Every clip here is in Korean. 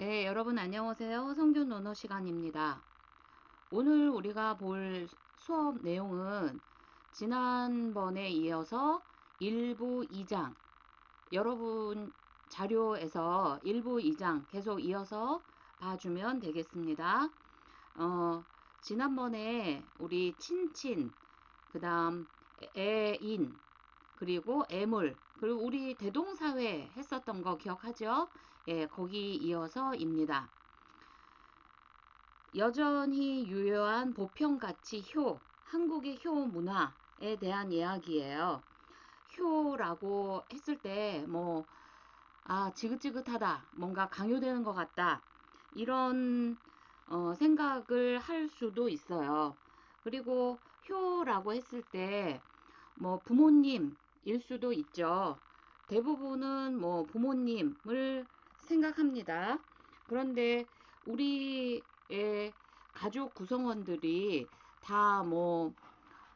네, 여러분 안녕하세요. 성균 논어 시간입니다. 오늘 우리가 볼 수업 내용은 지난번에 이어서 1부 2장, 여러분 자료에서 1부 2장 계속 이어서 봐주면 되겠습니다. 지난번에 우리 친친, 그 다음 애인, 그리고 애물, 그리고 우리 대동사회 했었던 거 기억하죠? 예, 거기 이어서입니다. 여전히 유효한 보편가치 효, 한국의 효 문화에 대한 이야기예요. 효라고 했을 때 지긋지긋하다, 뭔가 강요되는 것 같다, 이런 생각을 할 수도 있어요. 그리고 효라고 했을 때 부모님일 수도 있죠. 대부분은 부모님을 생각합니다. 그런데 우리의 가족 구성원들이 다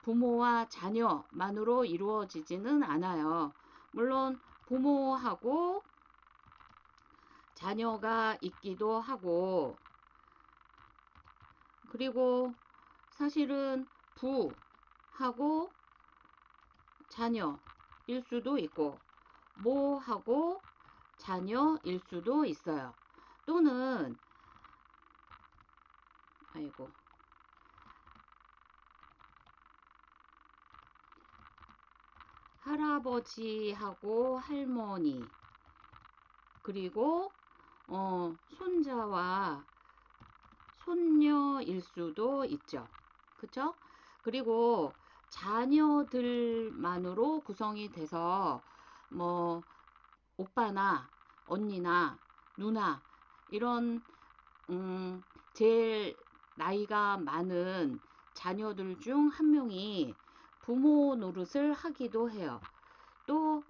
부모와 자녀만으로 이루어지지는 않아요. 물론 부모하고 자녀가 있기도 하고, 그리고 사실은 부하고 자녀일 수도 있고, 모하고 자녀일 수도 있어요. 또는 할아버지하고 할머니, 그리고 손자와 손녀일 수도 있죠. 그쵸? 그리고 자녀들만으로 구성이 돼서 오빠나 언니나 누나 이런 제일 나이가 많은 자녀들 중 한 명이 부모 노릇을 하기도 해요. 또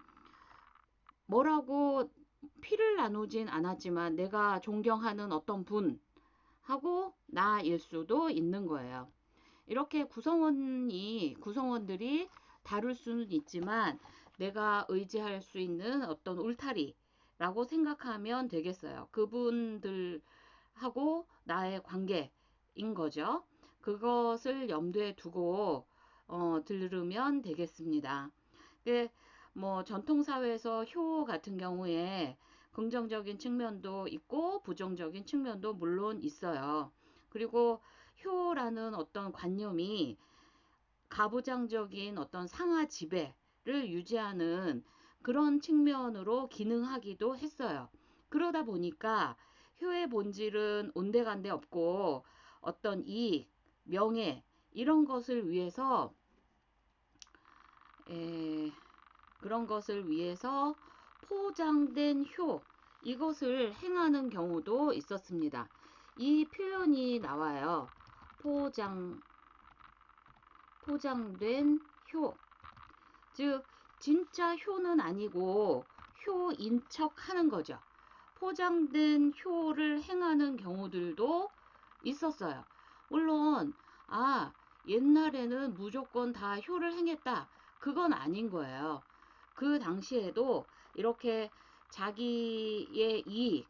뭐라고 피를 나누진 않았지만 내가 존경하는 어떤 분하고 나일 수도 있는 거예요. 이렇게 구성원들이 다를 수는 있지만 내가 의지할 수 있는 어떤 울타리라고 생각하면 되겠어요. 그분들하고 나의 관계인 거죠. 그것을 염두에 두고 들으면 되겠습니다. 전통사회에서 효 같은 경우에 긍정적인 측면도 있고 부정적인 측면도 물론 있어요. 그리고 효라는 어떤 관념이 가부장적인 어떤 상하 지배를 유지하는 그런 측면으로 기능하기도 했어요. 그러다 보니까 효의 본질은 온데간데 없고 어떤 이익, 명예 이런 것을 위해서 포장된 효, 이것을 행하는 경우도 있었습니다. 이 표현이 나와요. 포장된 효. 즉, 진짜 효는 아니고 효인 척 하는 거죠. 포장된 효를 행하는 경우들도 있었어요. 물론, 옛날에는 무조건 다 효를 행했다. 그건 아닌 거예요. 그 당시에도 이렇게 자기의 이익,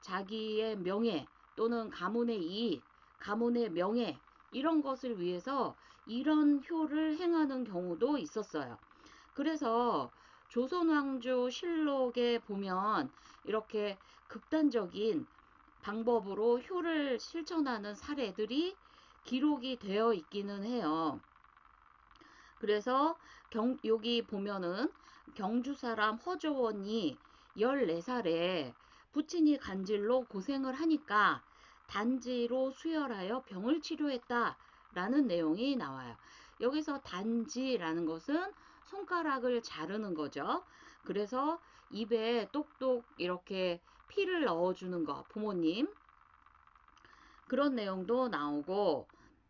자기의 명예 또는 가문의 이익, 가문의 명예 이런 것을 위해서 이런 효를 행하는 경우도 있었어요. 그래서 조선왕조 실록에 보면 이렇게 극단적인 방법으로 효를 실천하는 사례들이 기록이 되어 있기는 해요. 그래서 여기 보면은 경주 사람 허조원이 14살에 부친이 간질로 고생을 하니까 단지로 수혈하여 병을 치료했다 라는 내용이 나와요. 여기서 단지라는 것은 손가락을 자르는 거죠. 그래서 입에 똑똑 이렇게 피를 넣어주는 거, 부모님. 그런 내용도 나오고,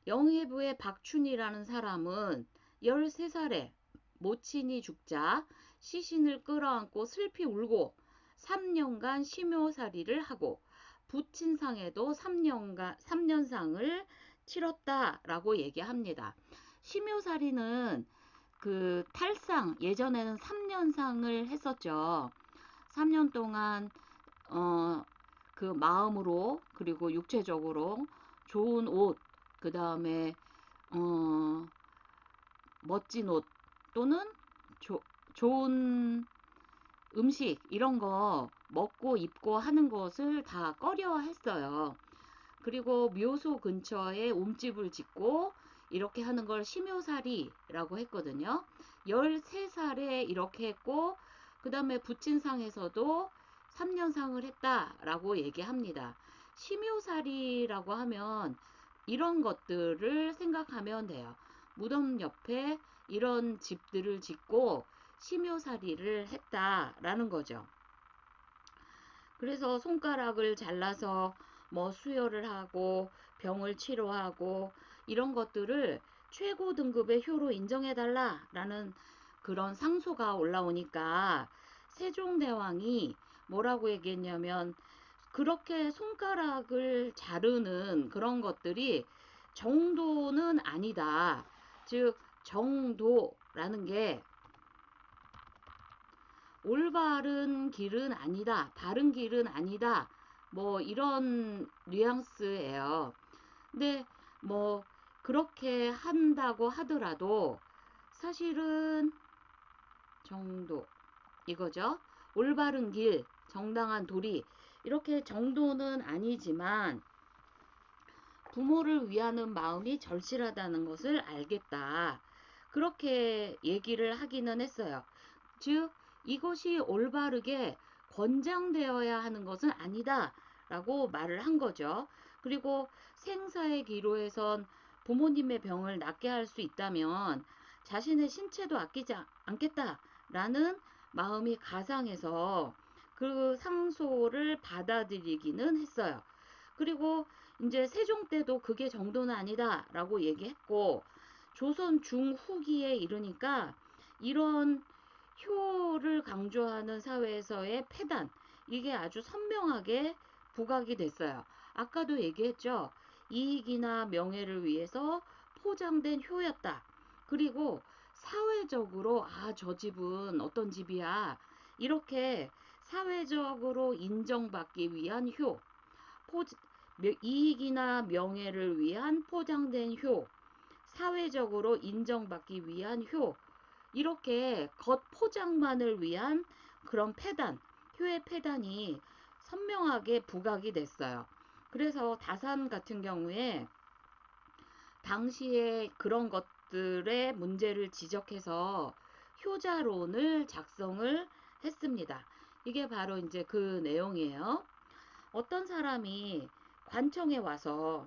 영해부의 박춘이라는 사람은 13살에 모친이 죽자 시신을 끌어안고 슬피 울고 3년간 심요살이를 하고 부친상에도 3년상을 치렀다라고 얘기합니다. 심요살이는 그 탈상, 예전에는 3년상을 했었죠. 3년 동안 그 마음으로 그리고 육체적으로 좋은 옷, 그 다음에 어, 멋진 옷 또는 좋은 음식 이런 거 먹고 입고 하는 것을 다 꺼려 했어요. 그리고 묘소 근처에 몸집을 짓고 이렇게 하는 걸 심효살이라고 했거든요. 13살에 이렇게 했고 그 다음에 부친상에서도 3년상을 했다라고 얘기합니다. 심효살이라고 하면 이런 것들을 생각하면 돼요. 무덤 옆에 이런 집들을 짓고 심효살이를 했다라는 거죠. 그래서 손가락을 잘라서 뭐 수혈을 하고 병을 치료하고 이런 것들을 최고 등급의 효로 인정해달라라는 그런 상소가 올라오니까 세종대왕이 뭐라고 얘기했냐면 그렇게 손가락을 자르는 그런 것들이 정도는 아니다. 즉 정도라는 게 올바른 길은 아니다. 바른 길은 아니다. 뭐 이런 뉘앙스예요. 근데 뭐 그렇게 한다고 하더라도 사실은 정도 이거죠. 올바른 길, 정당한 도리 이렇게 정도는 아니지만 부모를 위하는 마음이 절실하다는 것을 알겠다. 그렇게 얘기를 하기는 했어요. 즉 이것이 올바르게 권장되어야 하는 것은 아니다 라고 말을 한 거죠. 그리고 생사의 기로에선 부모님의 병을 낫게 할 수 있다면 자신의 신체도 아끼지 않겠다라는 마음이 가상해서 그 상소를 받아들이기는 했어요. 그리고 이제 세종 때도 그게 정도는 아니다 라고 얘기했고 조선 중후기에 이르니까 이런 효를 강조하는 사회에서의 폐단 이게 아주 선명하게 부각이 됐어요. 아까도 얘기했죠. 이익이나 명예를 위해서 포장된 효였다. 그리고 사회적으로 저 집은 어떤 집이야 이렇게 사회적으로 인정받기 위한 효 이익이나 명예를 위한 포장된 효 사회적으로 인정받기 위한 효 이렇게 겉포장만을 위한 그런 폐단, 효의 폐단이 선명하게 부각이 됐어요. 그래서 다산 같은 경우에 당시에 그런 것들의 문제를 지적해서 효자론을 작성을 했습니다. 이게 바로 이제 그 내용이에요. 어떤 사람이 관청에 와서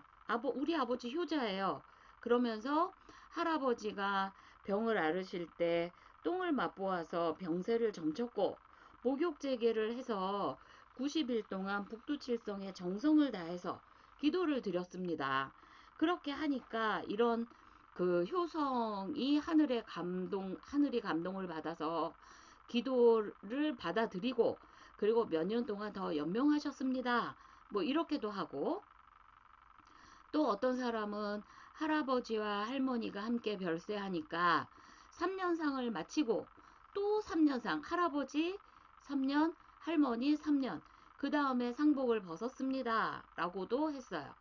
우리 아버지 효자예요. 그러면서 할아버지가 병을 앓으실 때 똥을 맛보아서 병세를 점쳤고 목욕제계를 해서 90일 동안 북두칠성에 정성을 다해서 기도를 드렸습니다. 그렇게 하니까 이런 그 효성이 하늘이 감동을 받아서 기도를 받아들이고 그리고 몇 년 동안 더 연명하셨습니다. 뭐 이렇게도 하고 또 어떤 사람은 할아버지와 할머니가 함께 별세하니까 3년상을 마치고 또 3년상 할아버지 3년 할머니 3년 그 다음에 상복을 벗었습니다. 라고도 했어요.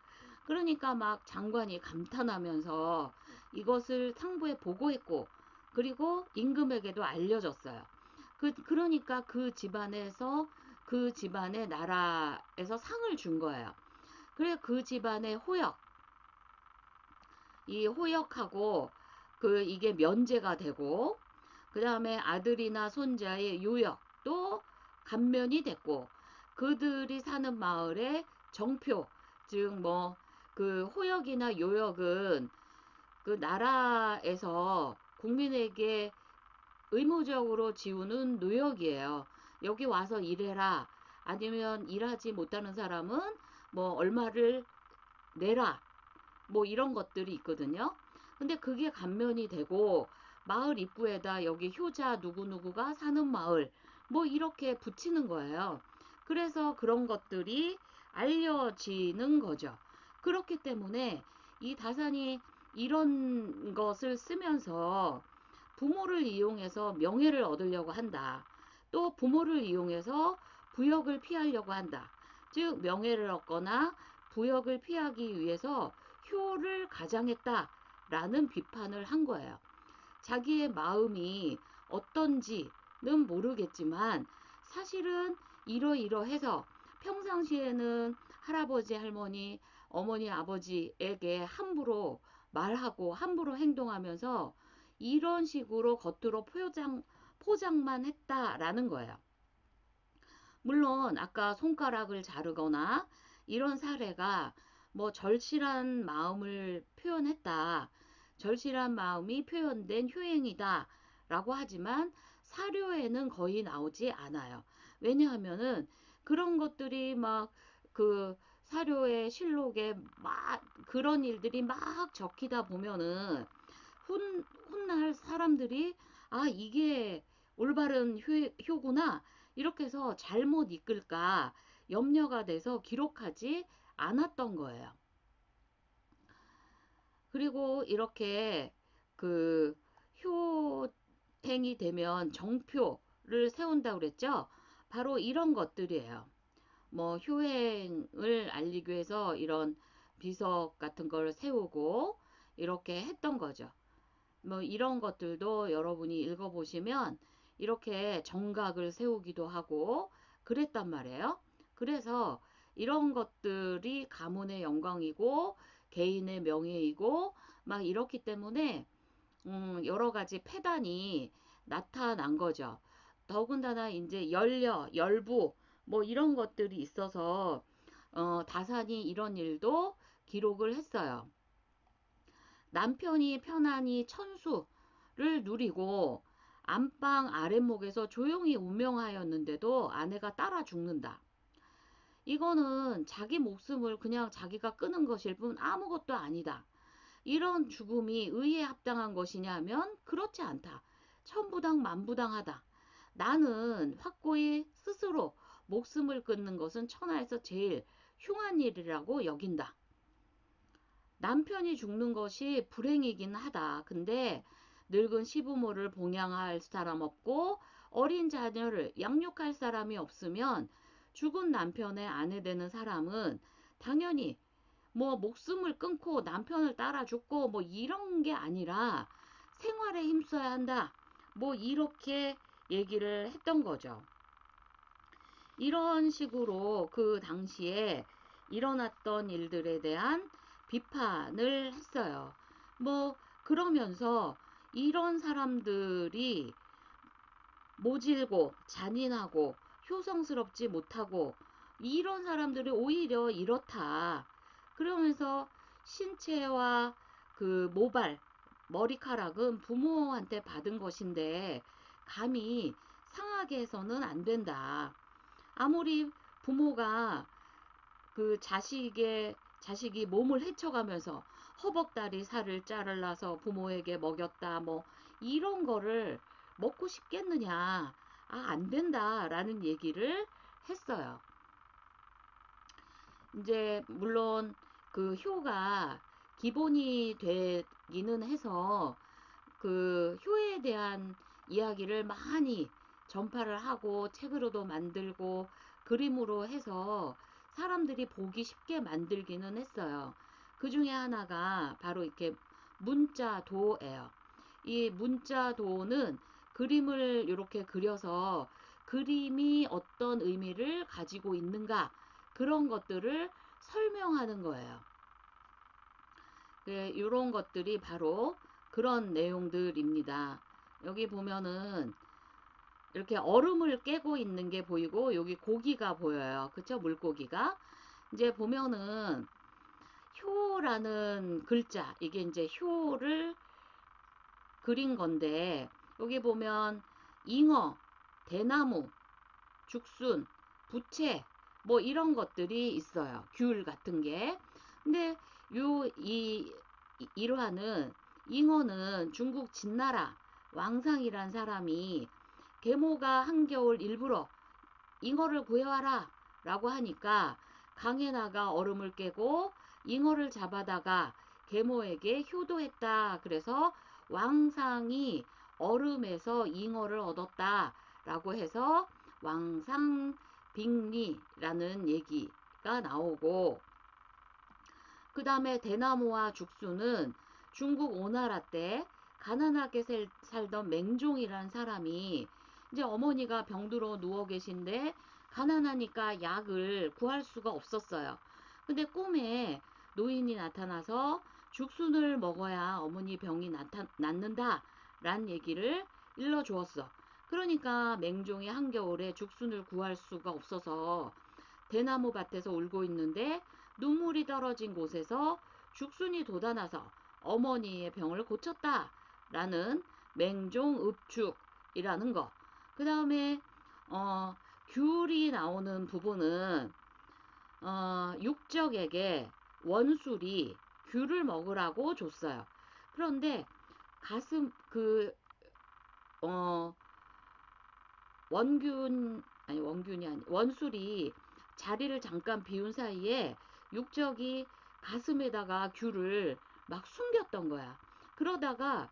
그러니까 막 장관이 감탄하면서 이것을 상부에 보고했고 그리고 임금에게도 알려졌어요. 그러니까 그 집안에서 그 집안의 나라에서 상을 준 거예요. 그래 그 집안의 이 호역하고 이게 면제가 되고 그 다음에 아들이나 손자의 요역도 감면이 됐고 그들이 사는 마을의 정표 즉 뭐 그 호역이나 요역은 그 나라에서 국민에게 의무적으로 지우는 노역이에요. 여기 와서 일해라. 아니면 일하지 못하는 사람은 뭐 얼마를 내라. 뭐 이런 것들이 있거든요. 근데 그게 감면이 되고 마을 입구에다 여기 효자 누구누구가 사는 마을 뭐 이렇게 붙이는 거예요. 그래서 그런 것들이 알려지는 거죠. 그렇기 때문에 이 다산이 이런 것을 쓰면서 부모를 이용해서 명예를 얻으려고 한다. 또 부모를 이용해서 부역을 피하려고 한다. 즉 명예를 얻거나 부역을 피하기 위해서 효를 가장했다라는 비판을 한 거예요. 자기의 마음이 어떤지는 모르겠지만 사실은 이러이러해서 평상시에는 할아버지, 할머니, 어머니, 아버지에게 함부로 말하고 함부로 행동하면서 이런 식으로 겉으로 포장만 했다라는 거예요. 물론 아까 손가락을 자르거나 이런 사례가 뭐 절실한 마음을 표현했다. 절실한 마음이 표현된 효행이다. 라고 하지만 사료에는 거의 나오지 않아요. 왜냐하면은 그런 것들이 막 그 사료의 실록에 막 그런 일들이 막 적히다 보면은 훗날 사람들이 아, 이게 올바른 효구나. 이렇게 해서 잘못 이끌까 염려가 돼서 기록하지 않았던 거예요. 그리고 이렇게 그 효행이 되면 정표를 세운다고 그랬죠. 바로 이런 것들이에요. 뭐 효행을 알리기 위해서 이런 비석 같은 걸 세우고 이렇게 했던 거죠. 뭐 이런 것들도 여러분이 읽어보시면 이렇게 정각을 세우기도 하고 그랬단 말이에요. 그래서 이런 것들이 가문의 영광이고 개인의 명예이고 막 이렇기 때문에 여러 가지 폐단이 나타난 거죠. 더군다나 이제 열부 뭐 이런 것들이 있어서 다산이 이런 일도 기록을 했어요. 남편이 편안히 천수를 누리고 안방 아랫목에서 조용히 운명하였는데도 아내가 따라 죽는다. 이거는 자기 목숨을 그냥 자기가 끊은 것일 뿐 아무것도 아니다. 이런 죽음이 의에 합당한 것이냐면 그렇지 않다. 천부당 만부당하다. 나는 확고히 스스로 목숨을 끊는 것은 천하에서 제일 흉한 일이라고 여긴다. 남편이 죽는 것이 불행이긴 하다. 근데 늙은 시부모를 봉양할 사람 없고 어린 자녀를 양육할 사람이 없으면 죽은 남편의 아내 되는 사람은 당연히 뭐 목숨을 끊고 남편을 따라 죽고 뭐 이런 게 아니라 생활에 힘써야 한다. 뭐 이렇게 얘기를 했던 거죠. 이런 식으로 그 당시에 일어났던 일들에 대한 비판을 했어요. 뭐 그러면서 이런 사람들이 모질고 잔인하고 효성스럽지 못하고 이런 사람들이 오히려 이렇다. 그러면서 신체와 그 모발, 머리카락은 부모한테 받은 것인데 감히 상하게 해서는 안 된다. 아무리 부모가 그 자식이 몸을 헤쳐가면서 허벅다리 살을 자르라서 부모에게 먹였다 뭐 이런 거를 먹고 싶겠느냐. 아, 안 된다라는 얘기를 했어요. 이제 물론 그 효가 기본이 되기는 해서 그 효에 대한 이야기를 많이 전파를 하고 책으로도 만들고 그림으로 해서 사람들이 보기 쉽게 만들기는 했어요. 그 중에 하나가 바로 이렇게 문자도예요. 이 문자도는 그림을 이렇게 그려서 그림이 어떤 의미를 가지고 있는가 그런 것들을 설명하는 거예요. 네, 이런 것들이 바로 그런 내용들입니다. 여기 보면은 이렇게 얼음을 깨고 있는 게 보이고 여기 고기가 보여요. 그쵸? 물고기가. 이제 보면은 효라는 글자 이게 이제 효를 그린 건데 여기 보면 잉어, 대나무, 죽순, 부채 뭐 이런 것들이 있어요. 귤 같은 게. 근데 이 일화는 잉어는 중국 진나라 왕상이란 사람이 계모가 한겨울 일부러 잉어를 구해와라 라고 하니까 강에 나가 얼음을 깨고 잉어를 잡아다가 계모에게 효도했다. 그래서 왕상이 얼음에서 잉어를 얻었다 라고 해서 왕상빅리라는 얘기 나오고, 그 다음에 대나무와 죽순은 중국 오나라 때 가난하게 살던 맹종이라는 사람이 이제 어머니가 병들어 누워 계신데 가난하니까 약을 구할 수가 없었어요. 근데 꿈에 노인이 나타나서 죽순을 먹어야 어머니 병이 낫는다 라는 얘기를 일러주었어. 그러니까 맹종이 한겨울에 죽순을 구할 수가 없어서 대나무 밭에서 울고 있는데 눈물이 떨어진 곳에서 죽순이 돋아나서 어머니의 병을 고쳤다라는 맹종읍죽이라는 거. 그 다음에 귤이 나오는 부분은 육적에게 원술이 귤을 먹으라고 줬어요. 그런데 가슴 어, 원균이 아니 원술이 자리를 잠깐 비운 사이에 육적이 가슴에다가 귤을 막 숨겼던 거야. 그러다가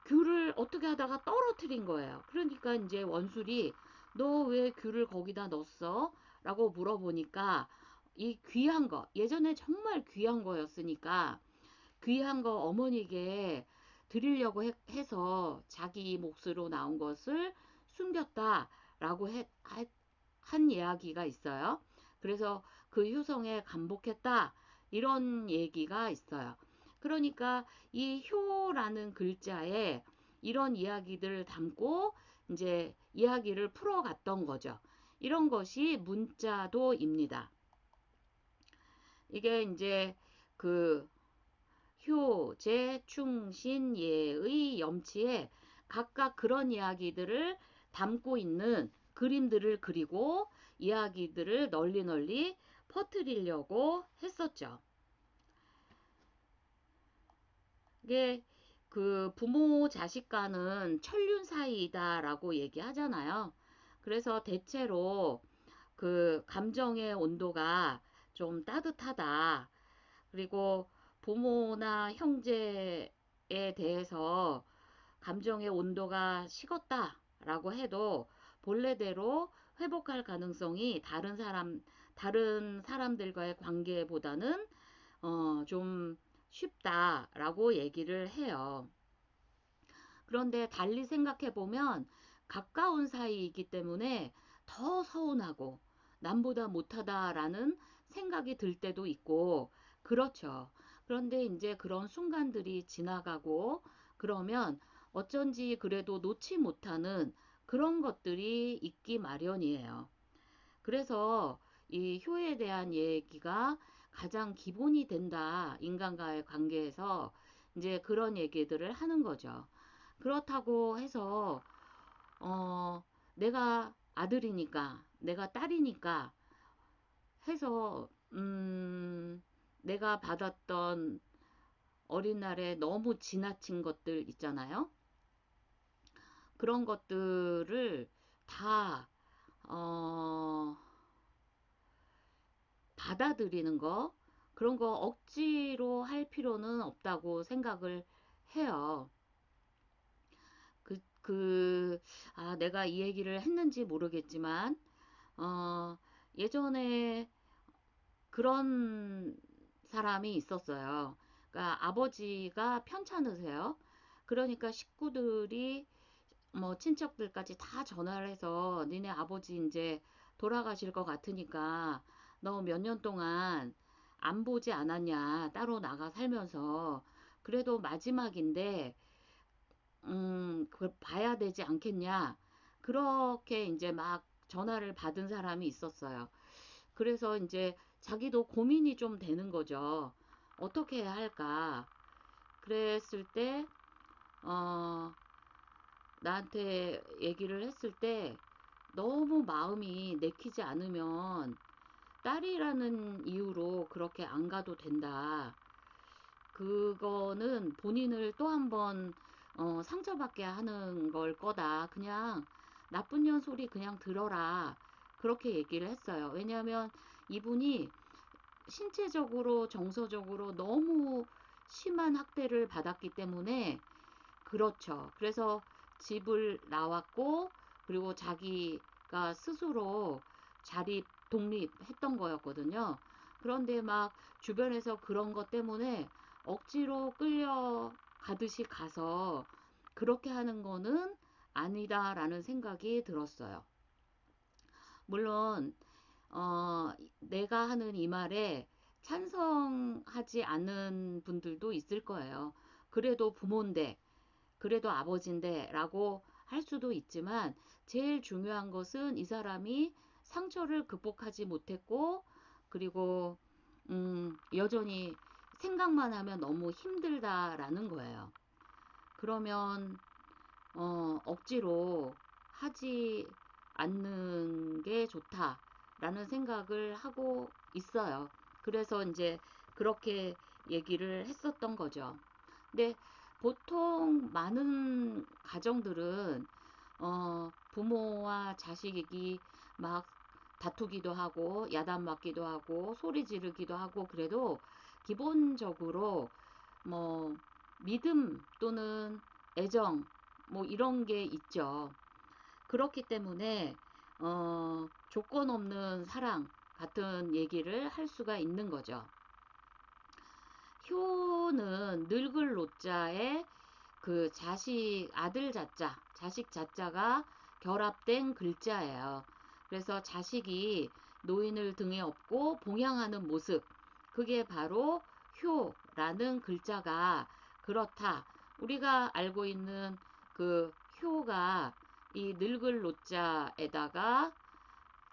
귤을 어떻게 하다가 떨어뜨린 거예요. 그러니까 이제 원술이 너 왜 귤을 거기다 넣었어? 라고 물어보니까 이 귀한 거, 예전에 정말 귀한 거였으니까 귀한 거 어머니에게 드리려고 해서 자기 몫으로 나온 것을 숨겼다라고 한 이야기가 있어요. 그래서 그 효성에 감복했다 이런 얘기가 있어요. 그러니까 이 효라는 글자에 이런 이야기들을 담고 이제 이야기를 풀어갔던 거죠. 이런 것이 문자도입니다. 이게 이제 그 효, 제, 충, 신, 예의, 염치에 각각 그런 이야기들을 담고 있는 그림들을 그리고 이야기들을 널리 퍼뜨리려고 했었죠. 이게 그 부모 자식 간은 천륜 사이다라고 얘기하잖아요. 그래서 대체로 그 감정의 온도가 좀 따뜻하다. 그리고 부모나 형제에 대해서 감정의 온도가 식었다라고 해도 본래대로 회복할 가능성이 다른 사람들과의 관계보다는 좀 쉽다라고 얘기를 해요. 그런데 달리 생각해 보면 가까운 사이이기 때문에 더 서운하고 남보다 못하다라는 생각이 들 때도 있고 그렇죠. 그런데 이제 그런 순간들이 지나가고 그러면 어쩐지 그래도 놓지 못하는 그런 것들이 있기 마련이에요. 그래서 이 효에 대한 얘기가 가장 기본이 된다. 인간과의 관계에서 이제 그런 얘기들을 하는 거죠. 그렇다고 해서 어, 내가 아들이니까, 내가 딸이니까 해서 내가 받았던 어린 날에 너무 지나친 것들 있잖아요. 그런 것들을 다 어, 받아들이는 거, 그런 거 억지로 할 필요는 없다고 생각을 해요. 그, 그, 내가 이 얘기를 했는지 모르겠지만, 어, 예전에 그런 사람이 있었어요. 그러니까 아버지가 편찮으세요. 그러니까 식구들이 뭐 친척들까지 다 전화를 해서 니네 아버지 이제 돌아가실 것 같으니까 너 몇 년 동안 안 보지 않았냐 따로 나가 살면서 그래도 마지막인데 그걸 봐야 되지 않겠냐 그렇게 이제 막 전화를 받은 사람이 있었어요. 그래서 이제 자기도 고민이 좀 되는 거죠. 어떻게 해야 할까? 그랬을 때, 어, 나한테 얘기를 했을 때 너무 마음이 내키지 않으면 딸이라는 이유로 그렇게 안 가도 된다. 그거는 본인을 또 한 번 상처받게 하는 걸 거다. 그냥 나쁜 년 소리 그냥 들어라. 그렇게 얘기를 했어요. 왜냐하면 이분이 신체적으로 정서적으로 너무 심한 학대를 받았기 때문에 그렇죠. 그래서 집을 나왔고 그리고 자기가 스스로 자립, 독립했던 거였거든요. 그런데 막 주변에서 그런 것 때문에 억지로 끌려가듯이 가서 그렇게 하는 거는 아니다라는 생각이 들었어요. 물론 내가 하는 이 말에 찬성하지 않는 분들도 있을 거예요. 그래도 부모인데, 그래도 아버지인데 라고 할 수도 있지만 제일 중요한 것은 이 사람이 상처를 극복하지 못했고 그리고 여전히 생각만 하면 너무 힘들다라는 거예요. 그러면 억지로 하지 않는 게 좋다라는 생각을 하고 있어요. 그래서 이제 그렇게 얘기를 했었던 거죠. 근데 보통 많은 가정들은 부모와 자식이 막 다투기도 하고 야단 맞기도 하고 소리 지르기도 하고 그래도 기본적으로 뭐 믿음 또는 애정 뭐 이런 게 있죠. 그렇기 때문에 조건 없는 사랑 같은 얘기를 할 수가 있는 거죠. 효는 늙을 노자에 그 자식 아들 자자, 자식 자자가 결합된 글자예요. 그래서 자식이 노인을 등에 업고 봉양하는 모습, 그게 바로 효라는 글자가 그렇다. 우리가 알고 있는 그 효가 이 늙을 노자에다가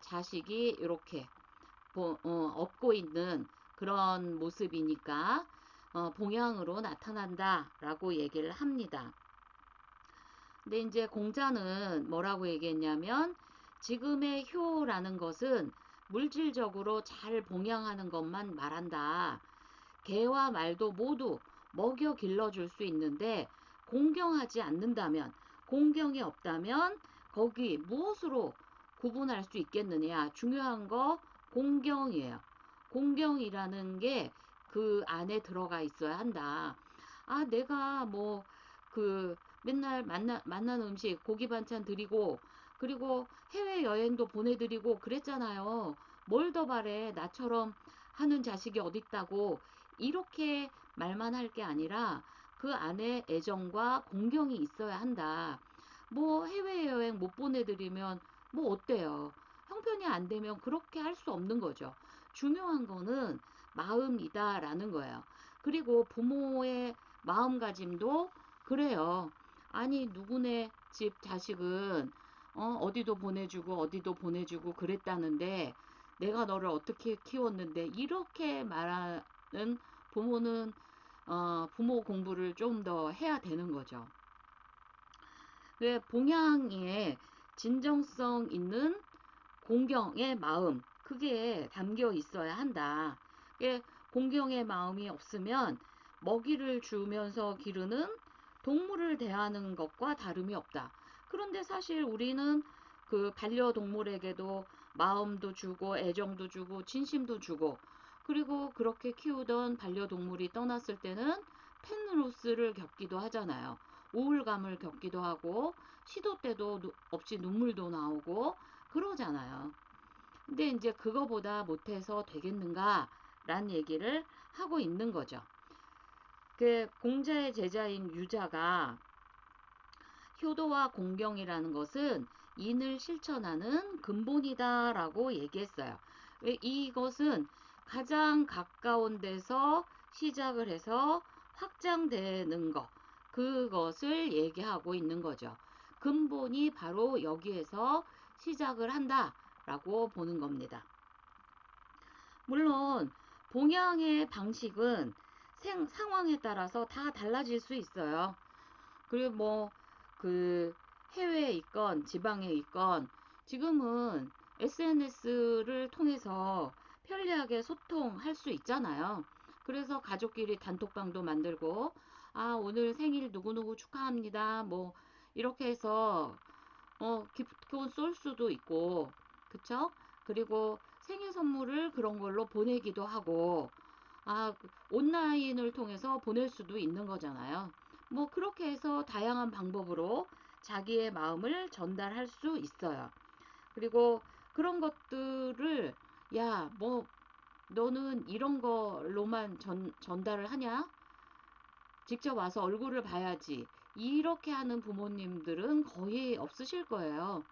자식이 이렇게 업고 있는 그런 모습이니까 봉양으로 나타난다라고 얘기를 합니다. 근데 이제 공자는 뭐라고 얘기했냐면 지금의 효라는 것은 물질적으로 잘 봉양하는 것만 말한다. 개와 말도 모두 먹여 길러줄 수 있는데 공경하지 않는다면, 공경이 없다면 거기 무엇으로 구분할 수 있겠느냐. 중요한 거 공경이에요. 공경이라는 게 그 안에 들어가 있어야 한다. 아, 내가 뭐 그 맨날 만난 음식 고기 반찬 드리고 그리고 해외 여행도 보내드리고 그랬잖아요. 뭘 더 바래. 나처럼 하는 자식이 어딨다고. 이렇게 말만 할 게 아니라 그 안에 애정과 공경이 있어야 한다. 뭐 해외여행 못 보내드리면 뭐 어때요? 형편이 안 되면 그렇게 할 수 없는 거죠. 중요한 거는 마음이다라는 거예요. 그리고 부모의 마음가짐도 그래요. 아니 누구네 집 자식은 어디도 보내주고 어디도 보내주고 그랬다는데 내가 너를 어떻게 키웠는데 이렇게 말하는 부모는 부모 공부를 좀 더 해야 되는 거죠. 왜 봉양에 진정성 있는 공경의 마음 그게 담겨 있어야 한다. 공경의 마음이 없으면 먹이를 주면서 기르는 동물을 대하는 것과 다름이 없다. 그런데 사실 우리는 그 반려동물에게도 마음도 주고 애정도 주고 진심도 주고 그리고 그렇게 키우던 반려동물이 떠났을 때는 펜로스를 겪기도 하잖아요. 우울감을 겪기도 하고 시도 때도 없이 눈물도 나오고 그러잖아요. 근데 이제 그거보다 못해서 되겠는가? 라는 얘기를 하고 있는 거죠. 그 공자의 제자인 유자가 효도와 공경이라는 것은 인을 실천하는 근본이다라고 얘기했어요. 왜 이것은 가장 가까운 데서 시작을 해서 확장되는 것, 그것을 얘기하고 있는 거죠. 근본이 바로 여기에서 시작을 한다라고 보는 겁니다. 물론 봉양의 방식은 상황에 따라서 다 달라질 수 있어요. 그리고 뭐 그 해외에 있건 지방에 있건 지금은 SNS를 통해서 편리하게 소통할 수 있잖아요. 그래서 가족끼리 단톡방도 만들고 아 오늘 생일 누구누구 축하합니다. 뭐 이렇게 해서 기프트콘 쏠 수도 있고 그쵸? 그리고 생일 선물을 그런 걸로 보내기도 하고 온라인을 통해서 보낼 수도 있는 거잖아요. 뭐 그렇게 해서 다양한 방법으로 자기의 마음을 전달할 수 있어요. 그리고 그런 것들을 야, 뭐 너는 이런 걸로만 전달을 하냐? 직접 와서 얼굴을 봐야지. 이렇게 하는 부모님들은 거의 없으실 거예요.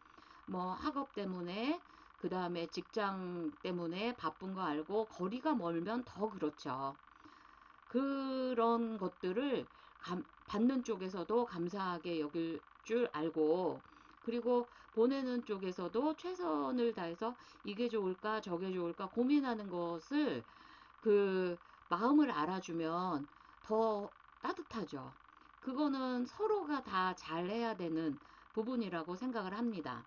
뭐 학업 때문에, 그 다음에 직장 때문에 바쁜 거 알고 거리가 멀면 더 그렇죠. 그런 것들을 받는 쪽에서도 감사하게 여길 줄 알고, 그리고 보내는 쪽에서도 최선을 다해서 이게 좋을까 저게 좋을까 고민하는 것을 그 마음을 알아주면 더 따뜻하죠. 그거는 서로가 다 잘해야 되는 부분이라고 생각을 합니다.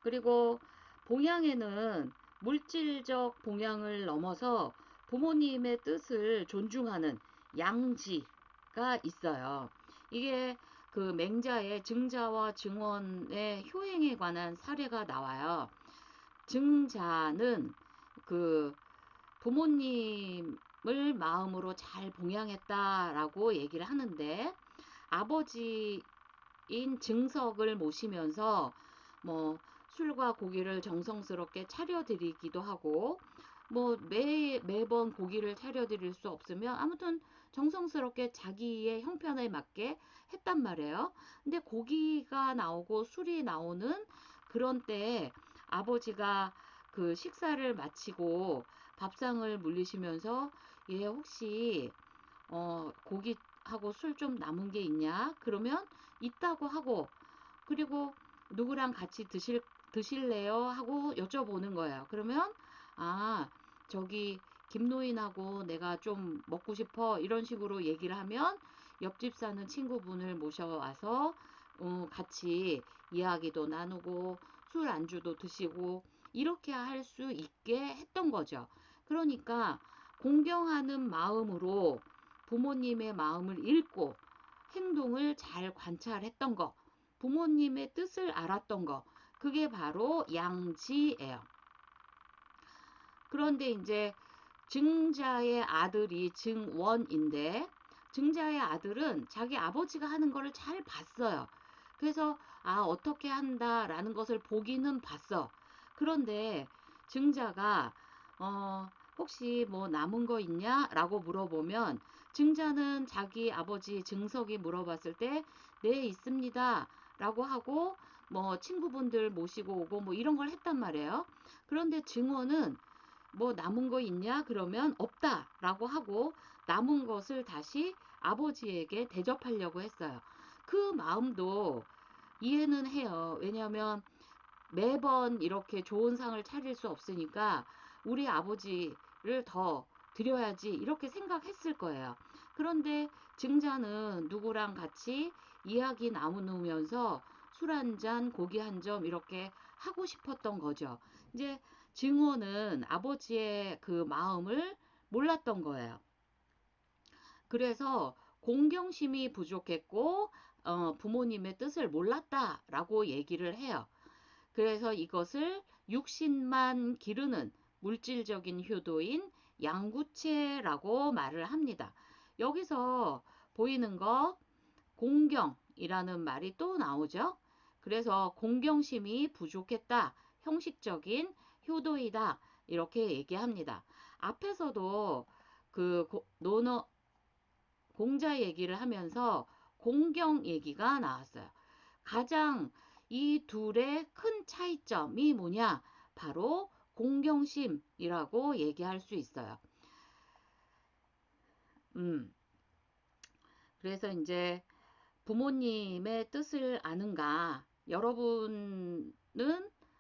그리고 봉양에는 물질적 봉양을 넘어서 부모님의 뜻을 존중하는 양지가 있어요. 이게 그 맹자의 증자와 증언의 효행에 관한 사례가 나와요. 증자는 그 부모님을 마음으로 잘 봉양했다라고 얘기를 하는데, 아버지인 증석을 모시면서 뭐 술과 고기를 정성스럽게 차려드리기도 하고, 뭐 매번 고기를 차려드릴 수 없으면 아무튼 정성스럽게 자기의 형편에 맞게 했단 말이에요. 근데 고기가 나오고 술이 나오는 그런 때에 아버지가 그 식사를 마치고 밥상을 물리시면서 얘 혹시 고기하고 술 좀 남은 게 있냐? 그러면 있다고 하고, 그리고 누구랑 같이 드실래요? 하고 여쭤보는 거예요. 그러면 아, 저기 김노인하고 내가 좀 먹고 싶어 이런 식으로 얘기를 하면 옆집 사는 친구분을 모셔와서 같이 이야기도 나누고 술 안주도 드시고 이렇게 할 수 있게 했던 거죠. 그러니까 공경하는 마음으로 부모님의 마음을 읽고 행동을 잘 관찰했던 거, 부모님의 뜻을 알았던 거, 그게 바로 양지예요. 그런데 이제 증자의 아들이 증원인데, 증자의 아들은 자기 아버지가 하는 거를 잘 봤어요. 그래서 어떻게 한다라는 것을 보기는 봤어. 그런데 증자가 혹시 뭐 남은 거 있냐라고 물어보면, 증자는 자기 아버지 증석이 물어봤을 때 네, 있습니다라고 하고 뭐 친구분들 모시고 오고 뭐 이런 걸 했단 말이에요. 그런데 증원은 뭐 남은 거 있냐? 그러면 없다라고 하고 남은 것을 다시 아버지에게 대접하려고 했어요. 그 마음도 이해는 해요. 왜냐하면 매번 이렇게 좋은 상을 차릴 수 없으니까 우리 아버지를 더 드려야지 이렇게 생각했을 거예요. 그런데 증자는 누구랑 같이 이야기 나누면서 술 한 잔, 고기 한 점 이렇게 하고 싶었던 거죠. 이제 증오는 아버지의 그 마음을 몰랐던 거예요. 그래서 공경심이 부족했고 부모님의 뜻을 몰랐다라고 얘기를 해요. 그래서 이것을 육신만 기르는 물질적인 효도인 양구체라고 말을 합니다. 여기서 보이는 거 공경이라는 말이 또 나오죠. 그래서 공경심이 부족했다. 형식적인 효도이다. 이렇게 얘기합니다. 앞에서도 그 논어 공자 얘기를 하면서 공경 얘기가 나왔어요. 가장 이 둘의 큰 차이점이 뭐냐? 바로 공경심이라고 얘기할 수 있어요. 음, 그래서 이제 부모님의 뜻을 아는가? 여러분은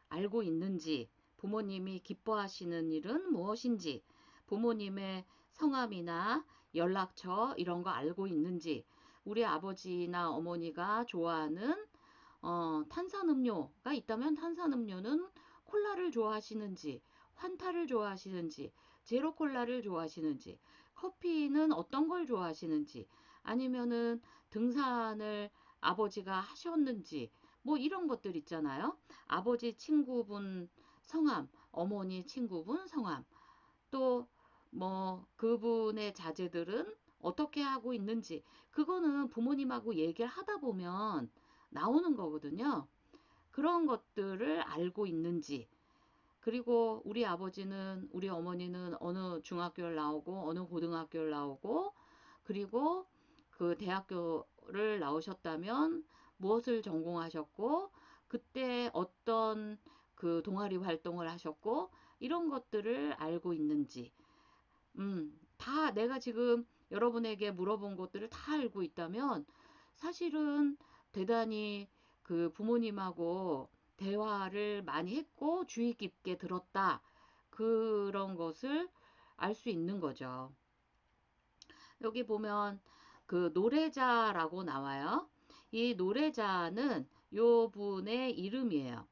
알고 있는지, 부모님이 기뻐하시는 일은 무엇인지, 부모님의 성함이나 연락처 이런 거 알고 있는지, 우리 아버지나 어머니가 좋아하는 탄산음료가 있다면 탄산음료는 콜라를 좋아하시는지, 환타를 좋아하시는지, 제로콜라를 좋아하시는지, 커피는 어떤 걸 좋아하시는지, 아니면은 등산을 아버지가 하셨는지, 뭐 이런 것들 있잖아요. 아버지 친구분 성함, 어머니 친구분 성함, 또 뭐 그분의 자제들은 어떻게 하고 있는지, 그거는 부모님하고 얘기를 하다 보면 나오는 거거든요. 그런 것들을 알고 있는지, 그리고 우리 아버지는, 우리 어머니는 어느 중학교를 나오고 어느 고등학교를 나오고, 그리고 그 대학교를 나오셨다면 무엇을 전공하셨고, 그때 어떤 그 동아리 활동을 하셨고, 이런 것들을 알고 있는지, 다 내가 지금 여러분에게 물어본 것들을 다 알고 있다면 사실은 대단히 그 부모님하고 대화를 많이 했고 주의 깊게 들었다. 그런 것을 알 수 있는 거죠. 여기 보면 그 노래자라고 나와요. 이 노래자는 요 분의 이름이에요.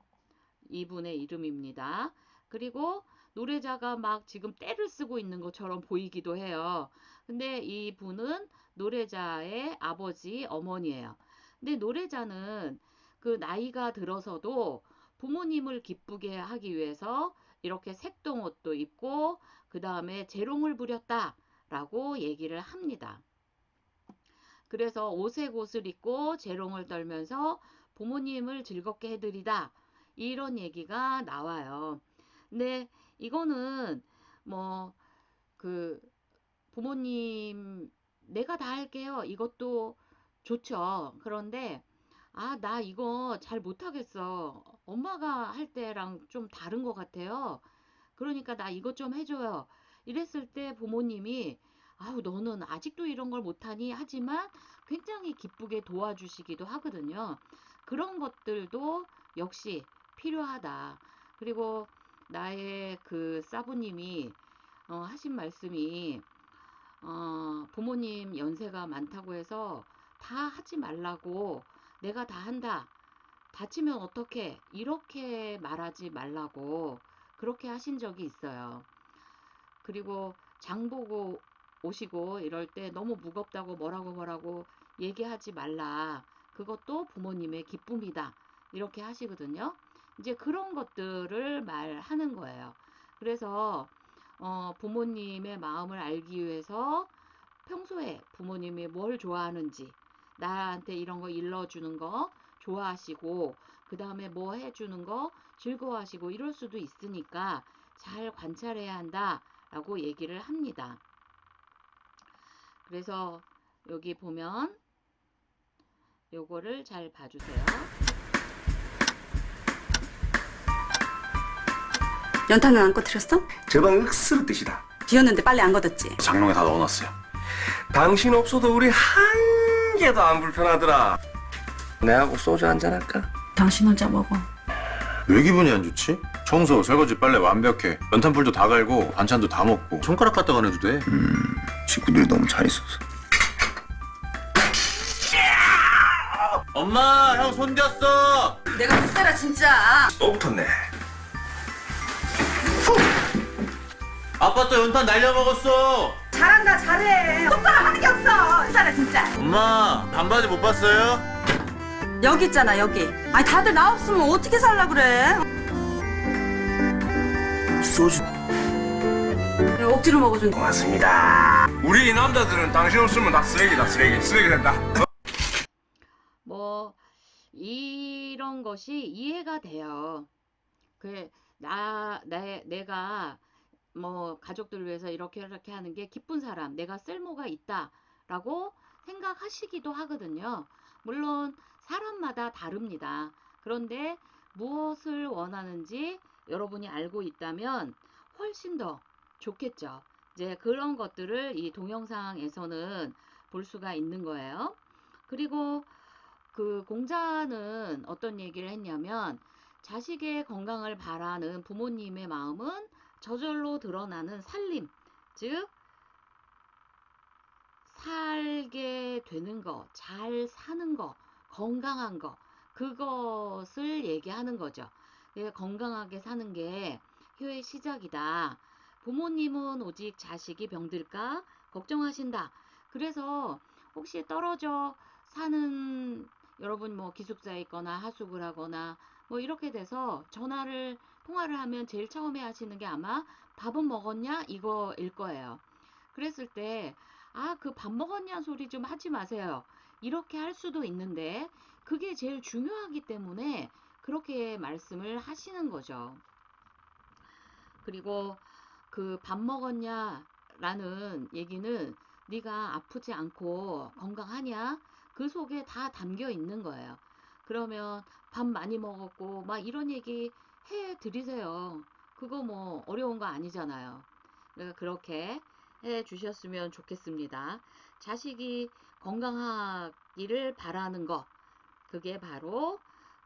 이분의 이름입니다. 그리고 노래자가 막 지금 떼를 쓰고 있는 것처럼 보이기도 해요. 근데 이분은 노래자의 아버지, 어머니예요. 근데 노래자는 그 나이가 들어서도 부모님을 기쁘게 하기 위해서 이렇게 색동옷도 입고 그 다음에 재롱을 부렸다라고 얘기를 합니다. 그래서 오색 옷을 입고 재롱을 떨면서 부모님을 즐겁게 해드리다. 이런 얘기가 나와요. 근데 이거는 뭐 그 부모님 내가 다 할게요. 이것도 좋죠. 그런데 나 이거 잘 못하겠어. 엄마가 할 때랑 좀 다른 것 같아요. 그러니까 나 이것 좀 해줘요. 이랬을 때 부모님이 아우 너는 아직도 이런 걸 못하니 하지만 굉장히 기쁘게 도와주시기도 하거든요. 그런 것들도 역시 필요하다. 그리고 나의 그 사부님이 하신 말씀이 부모님 연세가 많다고 해서 다 하지 말라고 내가 다 한다. 다치면 어떡해? 이렇게 말하지 말라고 그렇게 하신 적이 있어요. 그리고 장 보고 오시고 이럴 때 너무 무겁다고 뭐라고 얘기하지 말라. 그것도 부모님의 기쁨이다. 이렇게 하시거든요. 이제 그런 것들을 말하는 거예요. 그래서 부모님의 마음을 알기 위해서 평소에 부모님이 뭘 좋아하는지 나한테 이런 거 일러주는 거 좋아하시고 그 다음에 뭐 해주는 거 즐거워하시고 이럴 수도 있으니까 잘 관찰해야 한다 라고 얘기를 합니다. 그래서 여기 보면 요거를 잘 봐주세요. 연탄은 안 꺼뜨렸어? 저 방 억수로 뜻이다. 비었는데 빨래 안 걷었지? 장롱에 다 넣어놨어요. 당신 없어도 우리 한 개도 안 불편하더라. 내하고 소주 한잔 할까? 당신 혼자 먹어. 왜 기분이 안 좋지? 청소, 설거지, 빨래 완벽해. 연탄불도 다 갈고 반찬도 다 먹고 손가락 갖다가 내도 돼. 식구들이 너무 잘 있어서. 엄마, 형 손댔어. 내가 불살아 진짜. 또 붙었네. 아빠 또 연탄 날려먹었어. 잘한다 잘해. 똑바로 하는 게 없어. 불살아 진짜. 엄마, 반바지 못 봤어요? 여기 있잖아 여기. 아니 다들 나 없으면 어떻게 살라 그래? 소주. 내가 억지로 먹어준 거. 고맙습니다. 우리 남자들은 당신 없으면 다 쓰레기다, 쓰레기 된다. 뭐 이런 것이 이해가 돼요. 내가 뭐 가족들 위해서 이렇게 하는 게 기쁜 사람, 내가 쓸모가 있다라고 생각하시기도 하거든요. 물론 사람마다 다릅니다. 그런데 무엇을 원하는지 여러분이 알고 있다면 훨씬 더 좋겠죠. 이제 그런 것들을 이 동영상에서는 볼 수가 있는 거예요. 그리고 그 공자는 어떤 얘기를 했냐면 자식의 건강을 바라는 부모님의 마음은 저절로 드러나는 살림, 즉 살게 되는 거, 잘 사는 거, 건강한 거, 그것을 얘기하는 거죠. 건강하게 사는 게 효의 시작이다. 부모님은 오직 자식이 병들까 걱정하신다. 그래서 혹시 떨어져 사는 여러분 뭐 기숙사에 있거나 하숙을 하거나 뭐 이렇게 돼서 통화를 하면 제일 처음에 하시는 게 아마 밥은 먹었냐 이거일 거예요. 그랬을 때 그 밥 먹었냐 소리 좀 하지 마세요. 이렇게 할 수도 있는데 그게 제일 중요하기 때문에 그렇게 말씀을 하시는 거죠. 그리고 그 밥 먹었냐 라는 얘기는 네가 아프지 않고 건강하냐 그 속에 다 담겨 있는 거예요. 그러면 밥 많이 먹었고 막 이런 얘기 해 드리세요. 그거 뭐 어려운 거 아니잖아요. 그러니까 그렇게 해 주셨으면 좋겠습니다. 자식이 건강하기를 바라는 거, 그게 바로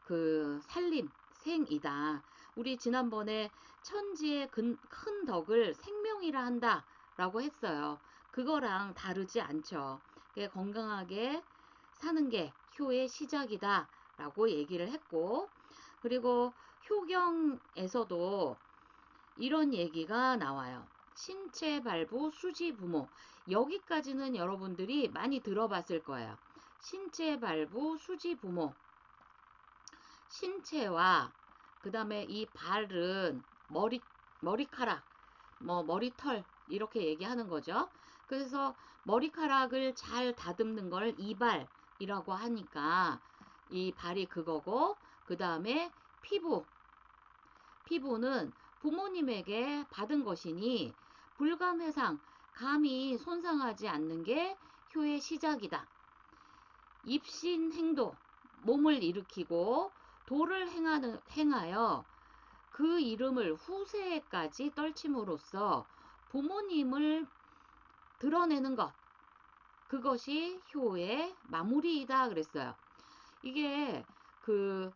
그 살림, 생이다. 우리 지난번에 천지의 큰 덕을 생명이라 한다 라고 했어요. 그거랑 다르지 않죠. 건강하게 사는 게 효의 시작이다 라고 얘기를 했고, 그리고 효경에서도 이런 얘기가 나와요. 신체 발부 수지 부모. 여기까지는 여러분들이 많이 들어봤을 거예요. 신체 발부 수지 부모. 신체와 그 다음에 이 발은 머리카락, 뭐 머리털 이렇게 얘기하는 거죠. 그래서 머리카락을 잘 다듬는 걸 이발이라고 하니까 이 발이 그거고, 그 다음에 피부는 부모님에게 받은 것이니 불감해상, 감히 손상하지 않는 게 효의 시작이다. 입신행도, 몸을 일으키고 도를 행하여 그 이름을 후세에까지 떨침으로써 부모님을 드러내는 것, 그것이 효의 마무리이다 그랬어요. 이게 그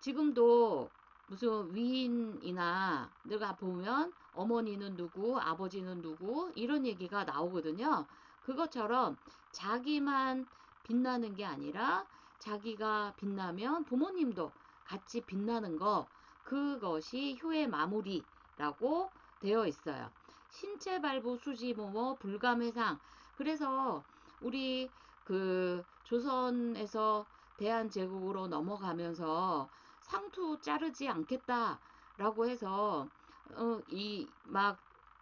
지금도 무슨 위인이나 내가 보면 어머니는 누구, 아버지는 누구 이런 얘기가 나오거든요. 그것처럼 자기만 빛나는 게 아니라 자기가 빛나면 부모님도 같이 빛나는 거, 그것이 효의 마무리라고 되어 있어요. 신체 발부 수지 모모 불감해상. 그래서 우리 그 조선에서 대한제국으로 넘어가면서 상투 자르지 않겠다라고 해서 이 막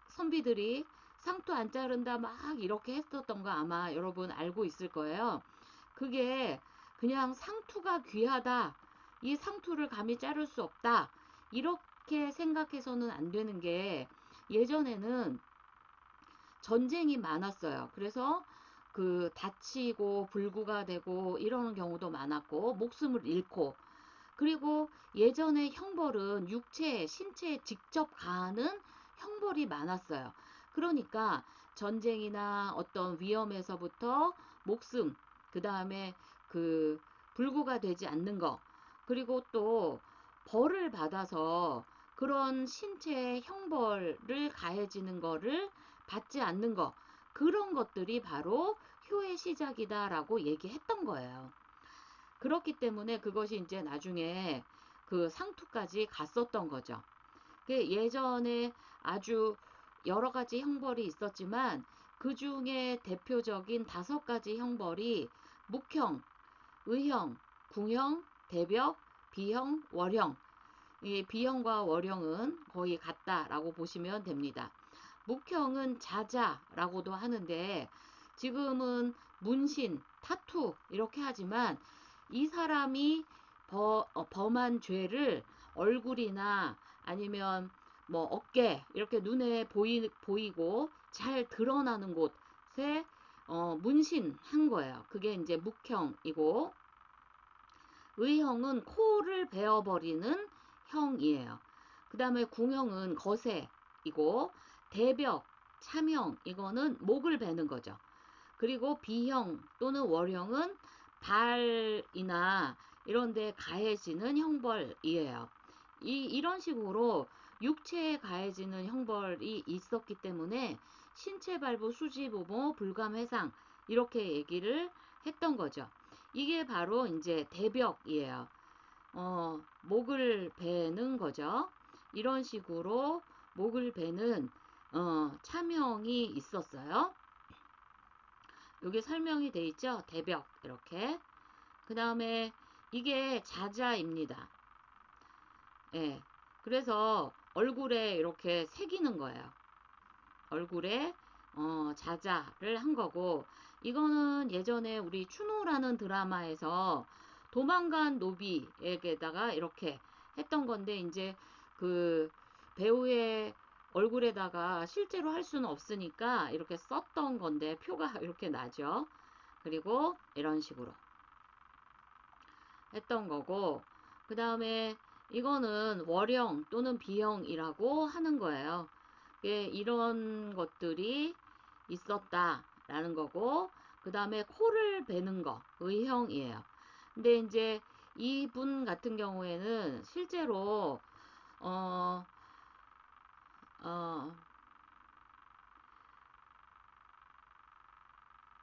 선비들이 상투 안 자른다 막 이렇게 했었던 거 아마 여러분 알고 있을 거예요. 그게 그냥 상투가 귀하다, 이 상투를 감히 자를 수 없다, 이렇게 생각해서는 안 되는 게, 예전에는 전쟁이 많았어요. 그래서 그 다치고 불구가 되고 이러는 경우도 많았고 목숨을 잃고, 그리고 예전에 형벌은 육체, 신체에 직접 가하는 형벌이 많았어요. 그러니까 전쟁이나 어떤 위험에서부터 목숨, 그 다음에 그 불구가 되지 않는 거, 그리고 또 벌을 받아서 그런 신체의 형벌을 가해지는 거를 받지 않는 거, 그런 것들이 바로 효의 시작이다라고 얘기했던 거예요. 그렇기 때문에 그것이 이제 나중에 그 상투까지 갔었던 거죠. 예전에 아주 여러 가지 형벌이 있었지만 그 중에 대표적인 5가지 형벌이 묵형, 의형, 궁형, 대벽, 비형, 월형. 이 비형과 월형은 거의 같다라고 보시면 됩니다. 묵형은 자자라고도 하는데 지금은 문신, 타투 이렇게 하지만 이 사람이 범한 죄를 얼굴이나 아니면 뭐 어깨 이렇게 눈에 보이고 잘 드러나는 곳에 문신한 거예요. 그게 이제 묵형이고, 의형은 코를 베어버리는 형이에요. 그 다음에 궁형은 거세이고, 대벽, 참형 이거는 목을 베는 거죠. 그리고 비형 또는 월형은 발이나 이런 데 가해지는 형벌이에요. 이런 식으로 육체에 가해지는 형벌이 있었기 때문에 신체 발부 수지 보모 불감 해상 이렇게 얘기를 했던 거죠. 이게 바로 이제 대벽이에요. 목을 베는 거죠. 이런 식으로 목을 베는 참형이 있었어요. 여기 설명이 돼 있죠. 대벽 이렇게. 그 다음에 이게 자자입니다. 예. 그래서 얼굴에 이렇게 새기는 거예요. 얼굴에 자자를 한 거고, 이거는 예전에 우리 추노라는 드라마에서 도망간 노비에게다가 이렇게 했던 건데, 이제 그 배우의 얼굴에다가 실제로 할 수는 없으니까 이렇게 썼던 건데 표가 이렇게 나죠. 그리고 이런 식으로 했던 거고, 그 다음에 이거는 월형 또는 비형이라고 하는 거예요. 예, 이런 것들이 있었다라는 거고, 그 다음에 코를 베는 거, 의형이에요. 근데 이제 이분 같은 경우에는 실제로 어, 어,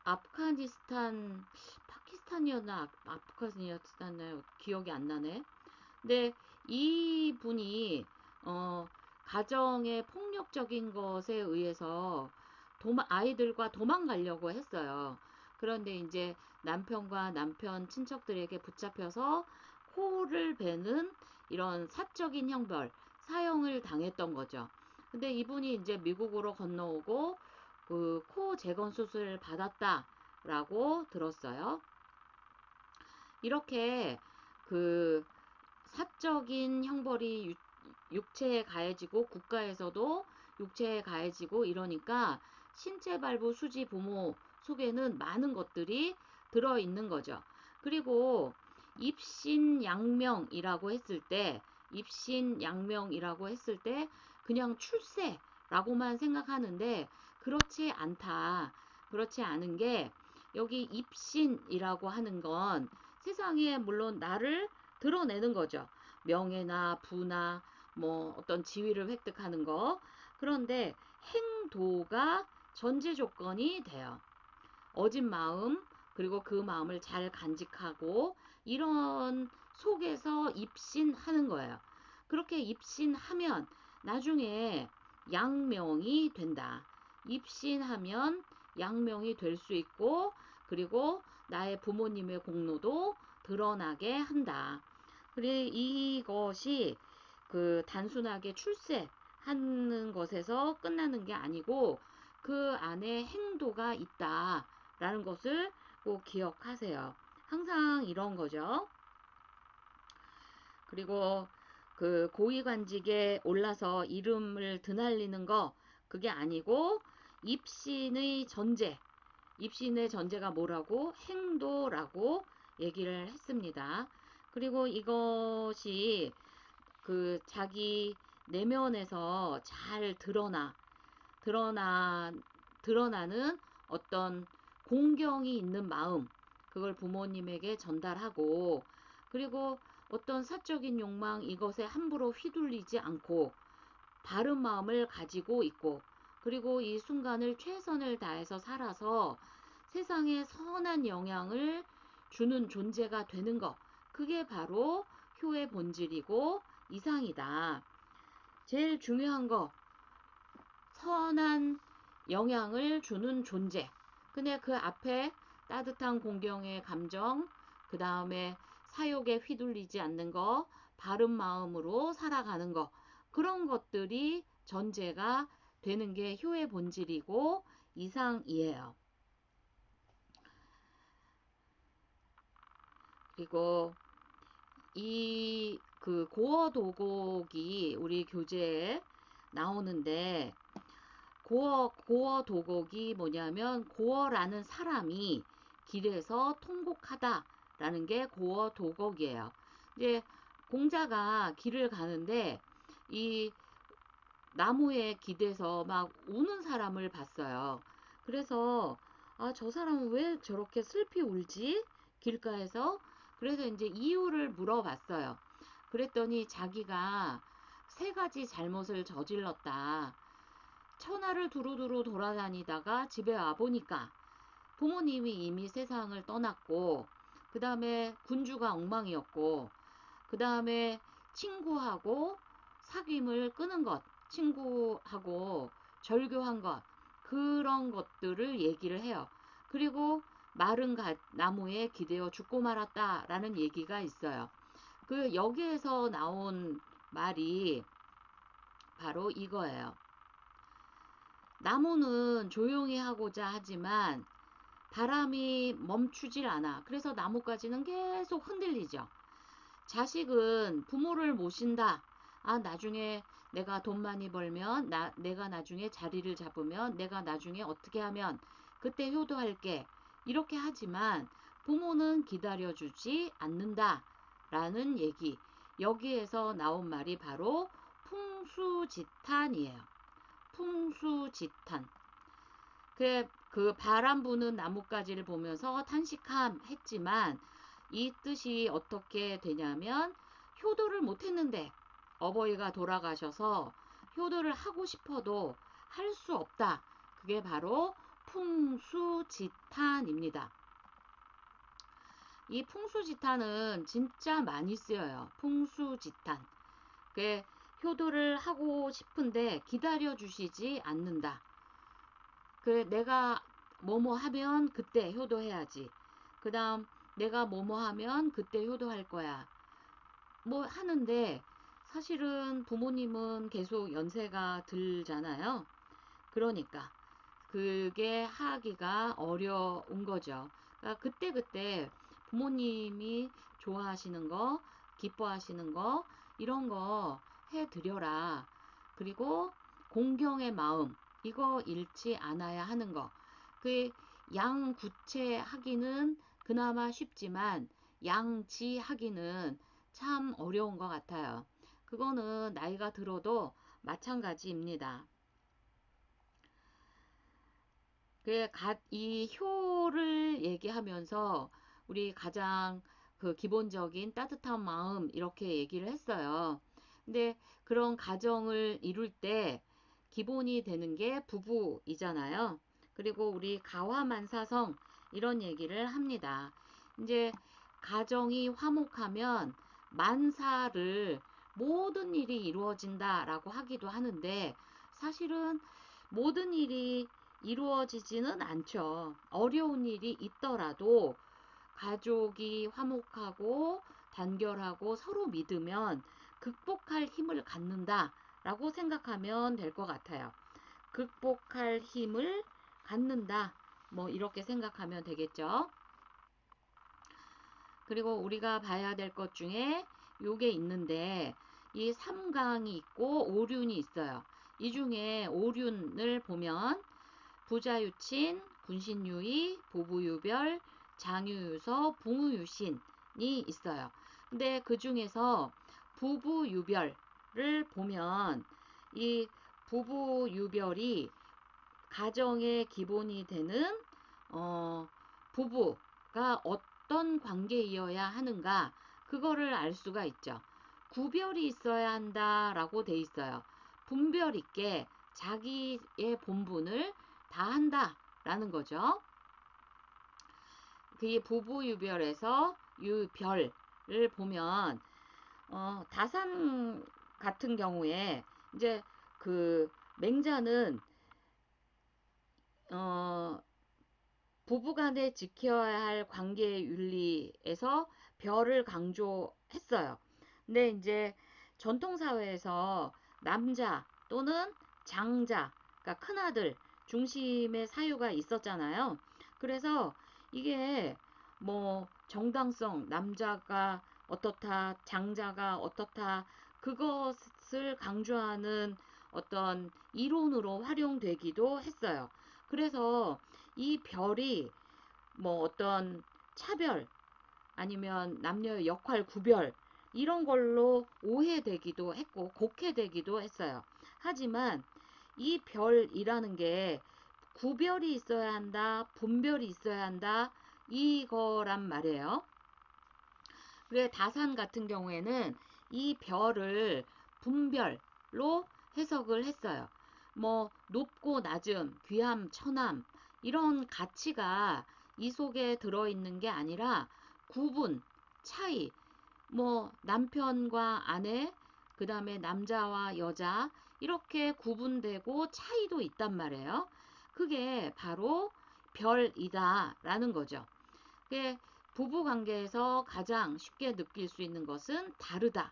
아프가니스탄, 파키스탄이었나 아프가니스탄이었나 기억이 안 나네. 근데 이분이 가정의 폭력적인 것에 의해서 아이들과 도망가려고 했어요. 그런데 이제 남편과 남편 친척들에게 붙잡혀서 코를 베는 이런 사적인 형벌, 사형을 당했던 거죠. 근데 이분이 이제 미국으로 건너오고 그 코 재건 수술을 받았다라고 들었어요. 이렇게 그 사적인 형벌이 육체에 가해지고 국가에서도 육체에 가해지고 이러니까 신체 발부 수지 부모 속에는 많은 것들이 들어있는 거죠. 그리고 입신양명이라고 했을 때 그냥 출세라고만 생각하는데 그렇지 않다. 그렇지 않은 게, 여기 입신이라고 하는 건 세상에 물론 나를 드러내는 거죠. 명예나 부나 뭐 어떤 지위를 획득하는 거. 그런데 행도가 전제 조건이 돼요. 어진 마음, 그리고 그 마음을 잘 간직하고 이런 속에서 입신하는 거예요. 그렇게 입신하면 나중에 양명이 된다. 입신하면 양명이 될 수 있고, 그리고 나의 부모님의 공로도 드러나게 한다. 그래, 이것이 그 단순하게 출세하는 것에서 끝나는 게 아니고 그 안에 행도가 있다라는 것을 꼭 기억하세요. 항상 이런 거죠. 그리고 그 고위관직에 올라서 이름을 드날리는 거, 그게 아니고 입신의 전제가 뭐라고? 행도라고 얘기를 했습니다. 그리고 이것이 그 자기 내면에서 잘 드러나는 어떤 공경이 있는 마음, 그걸 부모님에게 전달하고, 그리고 어떤 사적인 욕망, 이것에 함부로 휘둘리지 않고 바른 마음을 가지고 있고, 그리고 이 순간을 최선을 다해서 살아서 세상에 선한 영향을 주는 존재가 되는 것, 그게 바로 효의 본질이고 이상이다. 제일 중요한 거, 선한 영향을 주는 존재. 근데 그 앞에 따뜻한 공경의 감정, 그 다음에 사욕에 휘둘리지 않는 거, 바른 마음으로 살아가는 거, 그런 것들이 전제가 되는 게 효의 본질이고 이상이에요. 그리고 이 그 고어도곡이 우리 교재에 나오는데, 고어도곡이 뭐냐면 고어라는 사람이 길에서 통곡하다라는 게 고어도곡이에요. 이제 공자가 길을 가는데 이 나무에 기대서 막 우는 사람을 봤어요. 그래서 저 사람은 왜 저렇게 슬피 울지? 길가에서. 그래서 이제 이유를 물어봤어요. 그랬더니 자기가 세 가지 잘못을 저질렀다. 천하를 두루두루 돌아다니다가 집에 와보니까 부모님이 이미 세상을 떠났고, 그 다음에 군주가 엉망이었고, 그 다음에 친구하고 사귐을 끊은 것, 친구하고 절교한 것, 그런 것들을 얘기를 해요. 그리고 마른 나무에 기대어 죽고 말았다라는 얘기가 있어요. 그 여기에서 나온 말이 바로 이거예요. 나무는 조용히 하고자 하지만 바람이 멈추질 않아. 그래서 나뭇가지는 계속 흔들리죠. 자식은 부모를 모신다. 아, 나중에 내가 돈 많이 벌면, 내가 나중에 자리를 잡으면, 내가 나중에 어떻게 하면 그때 효도할게. 이렇게 하지만 부모는 기다려주지 않는다. 라는 얘기. 여기에서 나온 말이 바로 풍수지탄이에요. 풍수지탄. 그 바람 부는 나뭇가지를 보면서 탄식함 했지만 이 뜻이 어떻게 되냐면 효도를 못했는데 어버이가 돌아가셔서 효도를 하고 싶어도 할 수 없다. 그게 바로 풍수지탄입니다. 이 풍수지탄은 진짜 많이 쓰여요. 풍수지탄. 효도를 하고 싶은데 기다려 주시지 않는다. 내가 뭐뭐 하면 그때 효도해야지. 그 다음 내가 뭐뭐 하면 그때 효도할 거야. 뭐 하는데 사실은 부모님은 계속 연세가 들잖아요. 그러니까 그게 하기가 어려운 거죠. 그러니까 그때그때 부모님이 좋아하시는 거, 기뻐하시는 거, 이런 거 해드려라. 그리고 공경의 마음, 이거 잃지 않아야 하는 거. 양구체 하기는 그나마 쉽지만 양지 하기는 참 어려운 것 같아요. 그거는 나이가 들어도 마찬가지입니다. 이 효를 얘기하면서 우리 가장 그 기본적인 따뜻한 마음 이렇게 얘기를 했어요. 근데 그런 가정을 이룰 때 기본이 되는 게 부부이잖아요. 그리고 우리 가화만사성 이런 얘기를 합니다. 이제 가정이 화목하면 만사를 모든 일이 이루어진다라고 하기도 하는데 사실은 모든 일이 이루어지지는 않죠. 어려운 일이 있더라도 가족이 화목하고 단결하고 서로 믿으면 극복할 힘을 갖는다라고 생각하면 될 것 같아요. 극복할 힘을 갖는다. 뭐 이렇게 생각하면 되겠죠. 그리고 우리가 봐야 될 것 중에 요게 있는데 이 삼강이 있고 오륜이 있어요. 이 중에 오륜을 보면 부자유친, 군신유의, 보부유별, 장유유서, 붕우유신이 있어요. 근데 그 중에서 부부유별을 보면 이 부부유별이 가정의 기본이 되는 부부가 어떤 관계이어야 하는가 그거를 알 수가 있죠. 구별이 있어야 한다라고 돼 있어요. 분별 있게 자기의 본분을 다 한다라는 거죠. 그 부부유별에서 유별을 보면 다산 같은 경우에 이제 그 맹자는 부부간에 지켜야 할 관계 윤리에서 별을 강조했어요. 근데 이제 전통사회에서 남자 또는 장자, 그러니까 큰아들 중심의 사유가 있었잖아요. 그래서 이게 뭐 정당성, 남자가 어떻다, 장자가 어떻다, 그것을 강조하는 어떤 이론으로 활용되기도 했어요. 그래서 이 별이 뭐 어떤 차별 아니면 남녀의 역할 구별 이런 걸로 오해되기도 했고 곡해되기도 했어요. 하지만 이 별이라는 게 구별이 있어야 한다, 분별이 있어야 한다, 이거란 말이에요. 그래 다산 같은 경우에는 이 별을 분별로 해석을 했어요. 뭐 높고 낮음, 귀함, 천함 이런 가치가 이 속에 들어있는 게 아니라 구분, 차이, 뭐 남편과 아내, 그 다음에 남자와 여자 이렇게 구분되고 차이도 있단 말이에요. 그게 바로 별이다 라는 거죠. 부부 관계에서 가장 쉽게 느낄 수 있는 것은 다르다.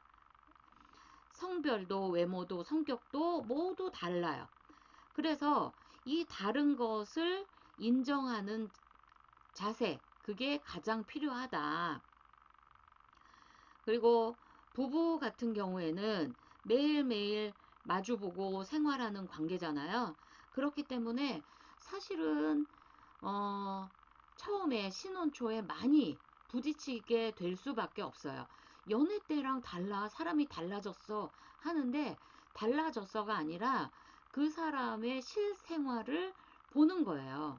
성별도 외모도 성격도 모두 달라요. 그래서 이 다른 것을 인정하는 자세, 그게 가장 필요하다. 그리고 부부 같은 경우에는 매일매일 마주보고 생활하는 관계잖아요. 그렇기 때문에 사실은 처음에 신혼 초에 많이 부딪히게 될 수밖에 없어요. 연애 때랑 달라, 사람이 달라졌어 하는데, 달라졌어가 아니라 그 사람의 실생활을 보는 거예요.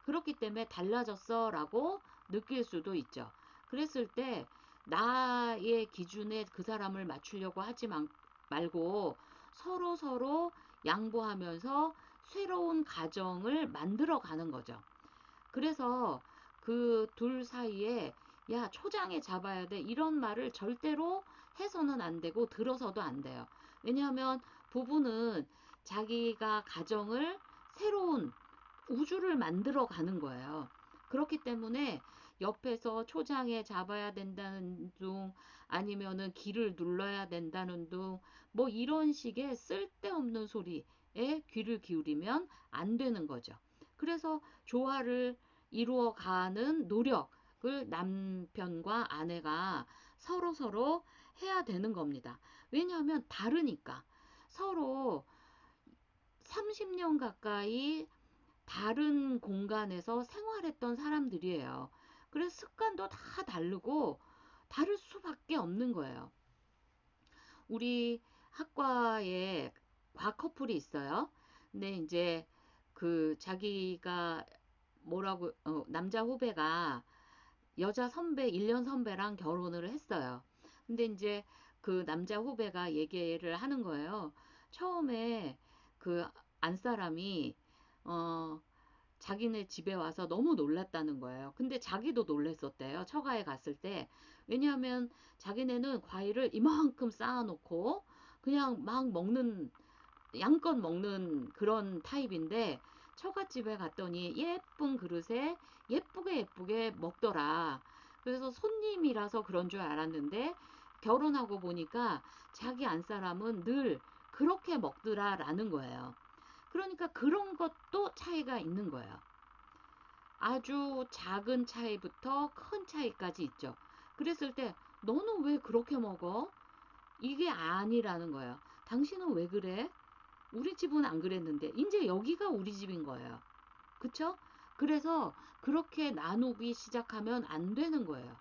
그렇기 때문에 달라졌어 라고 느낄 수도 있죠. 그랬을 때 나의 기준에 그 사람을 맞추려고 하지 말고 서로 양보하면서 새로운 가정을 만들어 가는 거죠. 그래서 그 둘 사이에 야, 초장에 잡아야 돼, 이런 말을 절대로 해서는 안 되고 들어서도 안 돼요. 왜냐하면 부부는 자기가 가정을, 새로운 우주를 만들어 가는 거예요. 그렇기 때문에 옆에서 초장에 잡아야 된다는 둥, 아니면은 길을 눌러야 된다는 둥, 뭐 이런 식의 쓸데없는 소리에 귀를 기울이면 안 되는 거죠. 그래서 조화를 이루어가는 노력을 남편과 아내가 서로 해야 되는 겁니다. 왜냐하면 다르니까. 서로 30년 가까이 다른 공간에서 생활했던 사람들이에요. 그래서 습관도 다 다르고 다를 수밖에 없는 거예요. 우리 학과에 과커플이 있어요. 근데 이제 그 자기가 뭐라고, 남자 후배가 여자 선배, 1년 선배랑 결혼을 했어요. 근데 이제 그 남자 후배가 얘기를 하는 거예요. 처음에 그 안사람이 어 자기네 집에 와서 너무 놀랐다는 거예요. 근데 자기도 놀랬었대요. 처가에 갔을 때. 왜냐하면 자기네는 과일을 이만큼 쌓아놓고 그냥 막 먹는, 양껏 먹는 그런 타입인데, 처갓집에 갔더니 예쁜 그릇에 예쁘게 먹더라. 그래서 손님이라서 그런 줄 알았는데 결혼하고 보니까 자기 안사람은 늘 그렇게 먹더라라는 거예요. 그러니까 그런 것도 차이가 있는 거예요. 아주 작은 차이부터 큰 차이까지 있죠. 그랬을 때 너는 왜 그렇게 먹어? 이게 아니라는 거예요. 당신은 왜 그래? 우리 집은 안 그랬는데. 이제 여기가 우리 집인 거예요. 그쵸? 그래서 그렇게 나누기 시작하면 안 되는 거예요.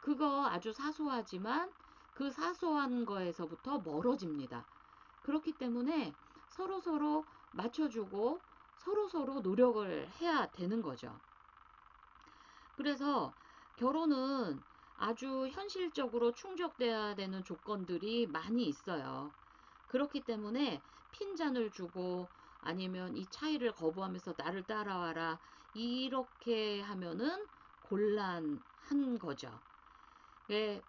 그거 아주 사소하지만 그 사소한 거에서부터 멀어집니다. 그렇기 때문에 서로 맞춰주고 서로 노력을 해야 되는 거죠. 그래서 결혼은 아주 현실적으로 충족돼야 되는 조건들이 많이 있어요. 그렇기 때문에 핀잔을 주고 아니면 이 차이를 거부하면서 나를 따라와라, 이렇게 하면은 곤란한 거죠. 예,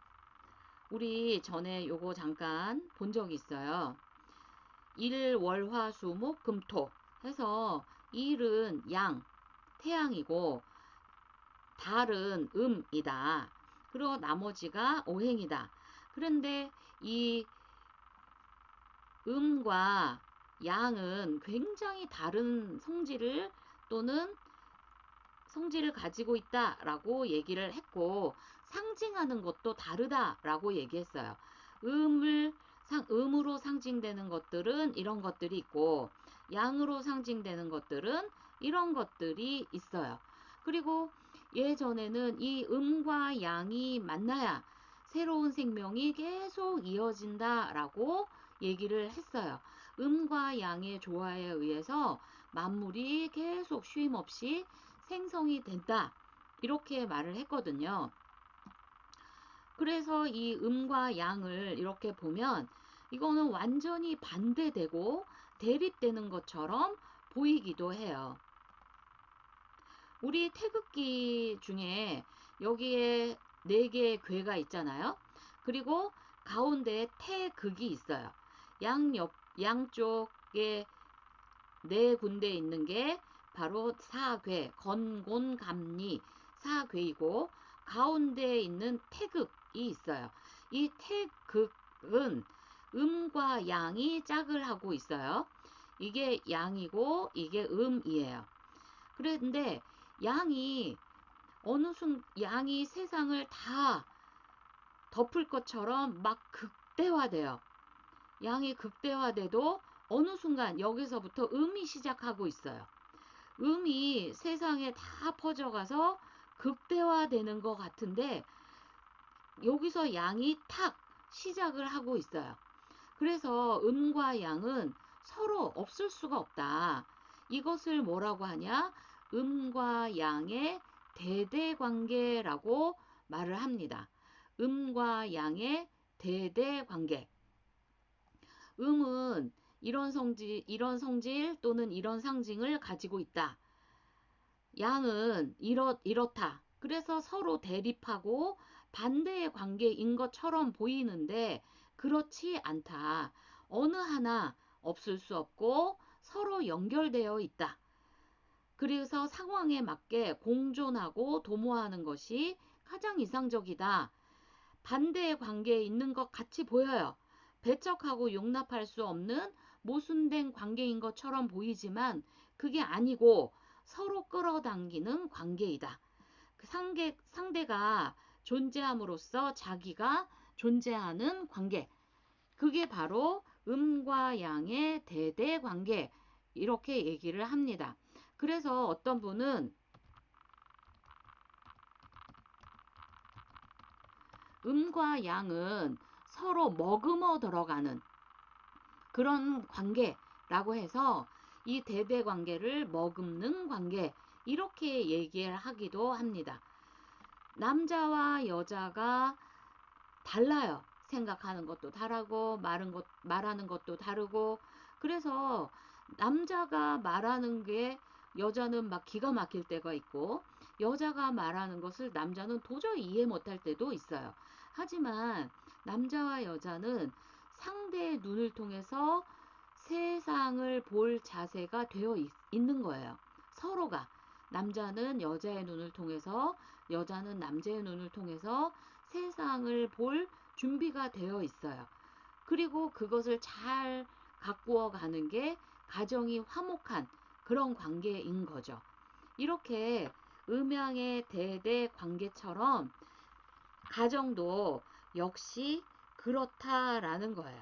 우리 전에 요거 잠깐 본 적이 있어요. 일, 월, 화, 수, 목, 금, 토 해서 일은 양, 태양이고 달은 음이다. 그리고 나머지가 오행이다. 그런데 이 음과 양은 굉장히 다른 성질을 또는 성질을 가지고 있다라고 얘기를 했고, 상징하는 것도 다르다라고 얘기했어요. 음으로 상징되는 것들은 이런 것들이 있고, 양으로 상징되는 것들은 이런 것들이 있어요. 그리고 예전에는 이 음과 양이 만나야 새로운 생명이 계속 이어진다라고 얘기를 했어요. 음과 양의 조화에 의해서 만물이 계속 쉼 없이 생성이 된다, 이렇게 말을 했거든요. 그래서 이 음과 양을 이렇게 보면 이거는 완전히 반대되고 대립되는 것처럼 보이기도 해요. 우리 태극기 중에 여기에 4개의 괴가 있잖아요. 그리고 가운데에 태극이 있어요. 양쪽에 4군데 있는 게 바로 사괴, 건곤감리 사괴이고, 가운데에 있는 태극이 있어요. 이 태극은 음과 양이 짝을 하고 있어요. 이게 양이고 이게 음이에요. 그런데 양이 어느 순 양이 세상을 다 덮을 것처럼 막 극대화돼요. 양이 극대화돼도 어느 순간 여기서부터 음이 시작하고 있어요. 음이 세상에 다 퍼져가서 극대화되는 것 같은데 여기서 양이 탁 시작을 하고 있어요. 그래서 음과 양은 서로 없을 수가 없다. 이것을 뭐라고 하냐? 음과 양의 대대관계라고 말을 합니다. 음과 양의 대대관계. 음은 이런 성질 또는 이런 상징을 가지고 있다. 양은 이렇다. 그래서 서로 대립하고 반대의 관계인 것처럼 보이는데 그렇지 않다. 어느 하나 없을 수 없고 서로 연결되어 있다. 그래서 상황에 맞게 공존하고 도모하는 것이 가장 이상적이다. 반대의 관계에 있는 것 같이 보여요. 배척하고 용납할 수 없는 모순된 관계인 것처럼 보이지만 그게 아니고 서로 끌어당기는 관계이다. 그 상대가 존재함으로써 자기가 존재하는 관계. 그게 바로 음과 양의 대대 관계. 이렇게 얘기를 합니다. 그래서 어떤 분은 음과 양은 서로 머금어 들어가는 그런 관계라고 해서 이 대대 관계를 머금는 관계 이렇게 얘기를 하기도 합니다. 남자와 여자가 달라요. 생각하는 것도 다르고 말하는 것도 다르고 그래서 남자가 말하는 게 여자는 막 기가 막힐 때가 있고 여자가 말하는 것을 남자는 도저히 이해 못할 때도 있어요. 하지만 남자와 여자는 상대의 눈을 통해서 세상을 볼 자세가 되어 있는 거예요. 서로가 남자는 여자의 눈을 통해서 여자는 남자의 눈을 통해서 세상을 볼 준비가 되어 있어요. 그리고 그것을 잘 가꾸어 가는 게 가정이 화목한 그런 관계인 거죠. 이렇게 음양의 대대 관계처럼 가정도 역시 그렇다라는 거예요.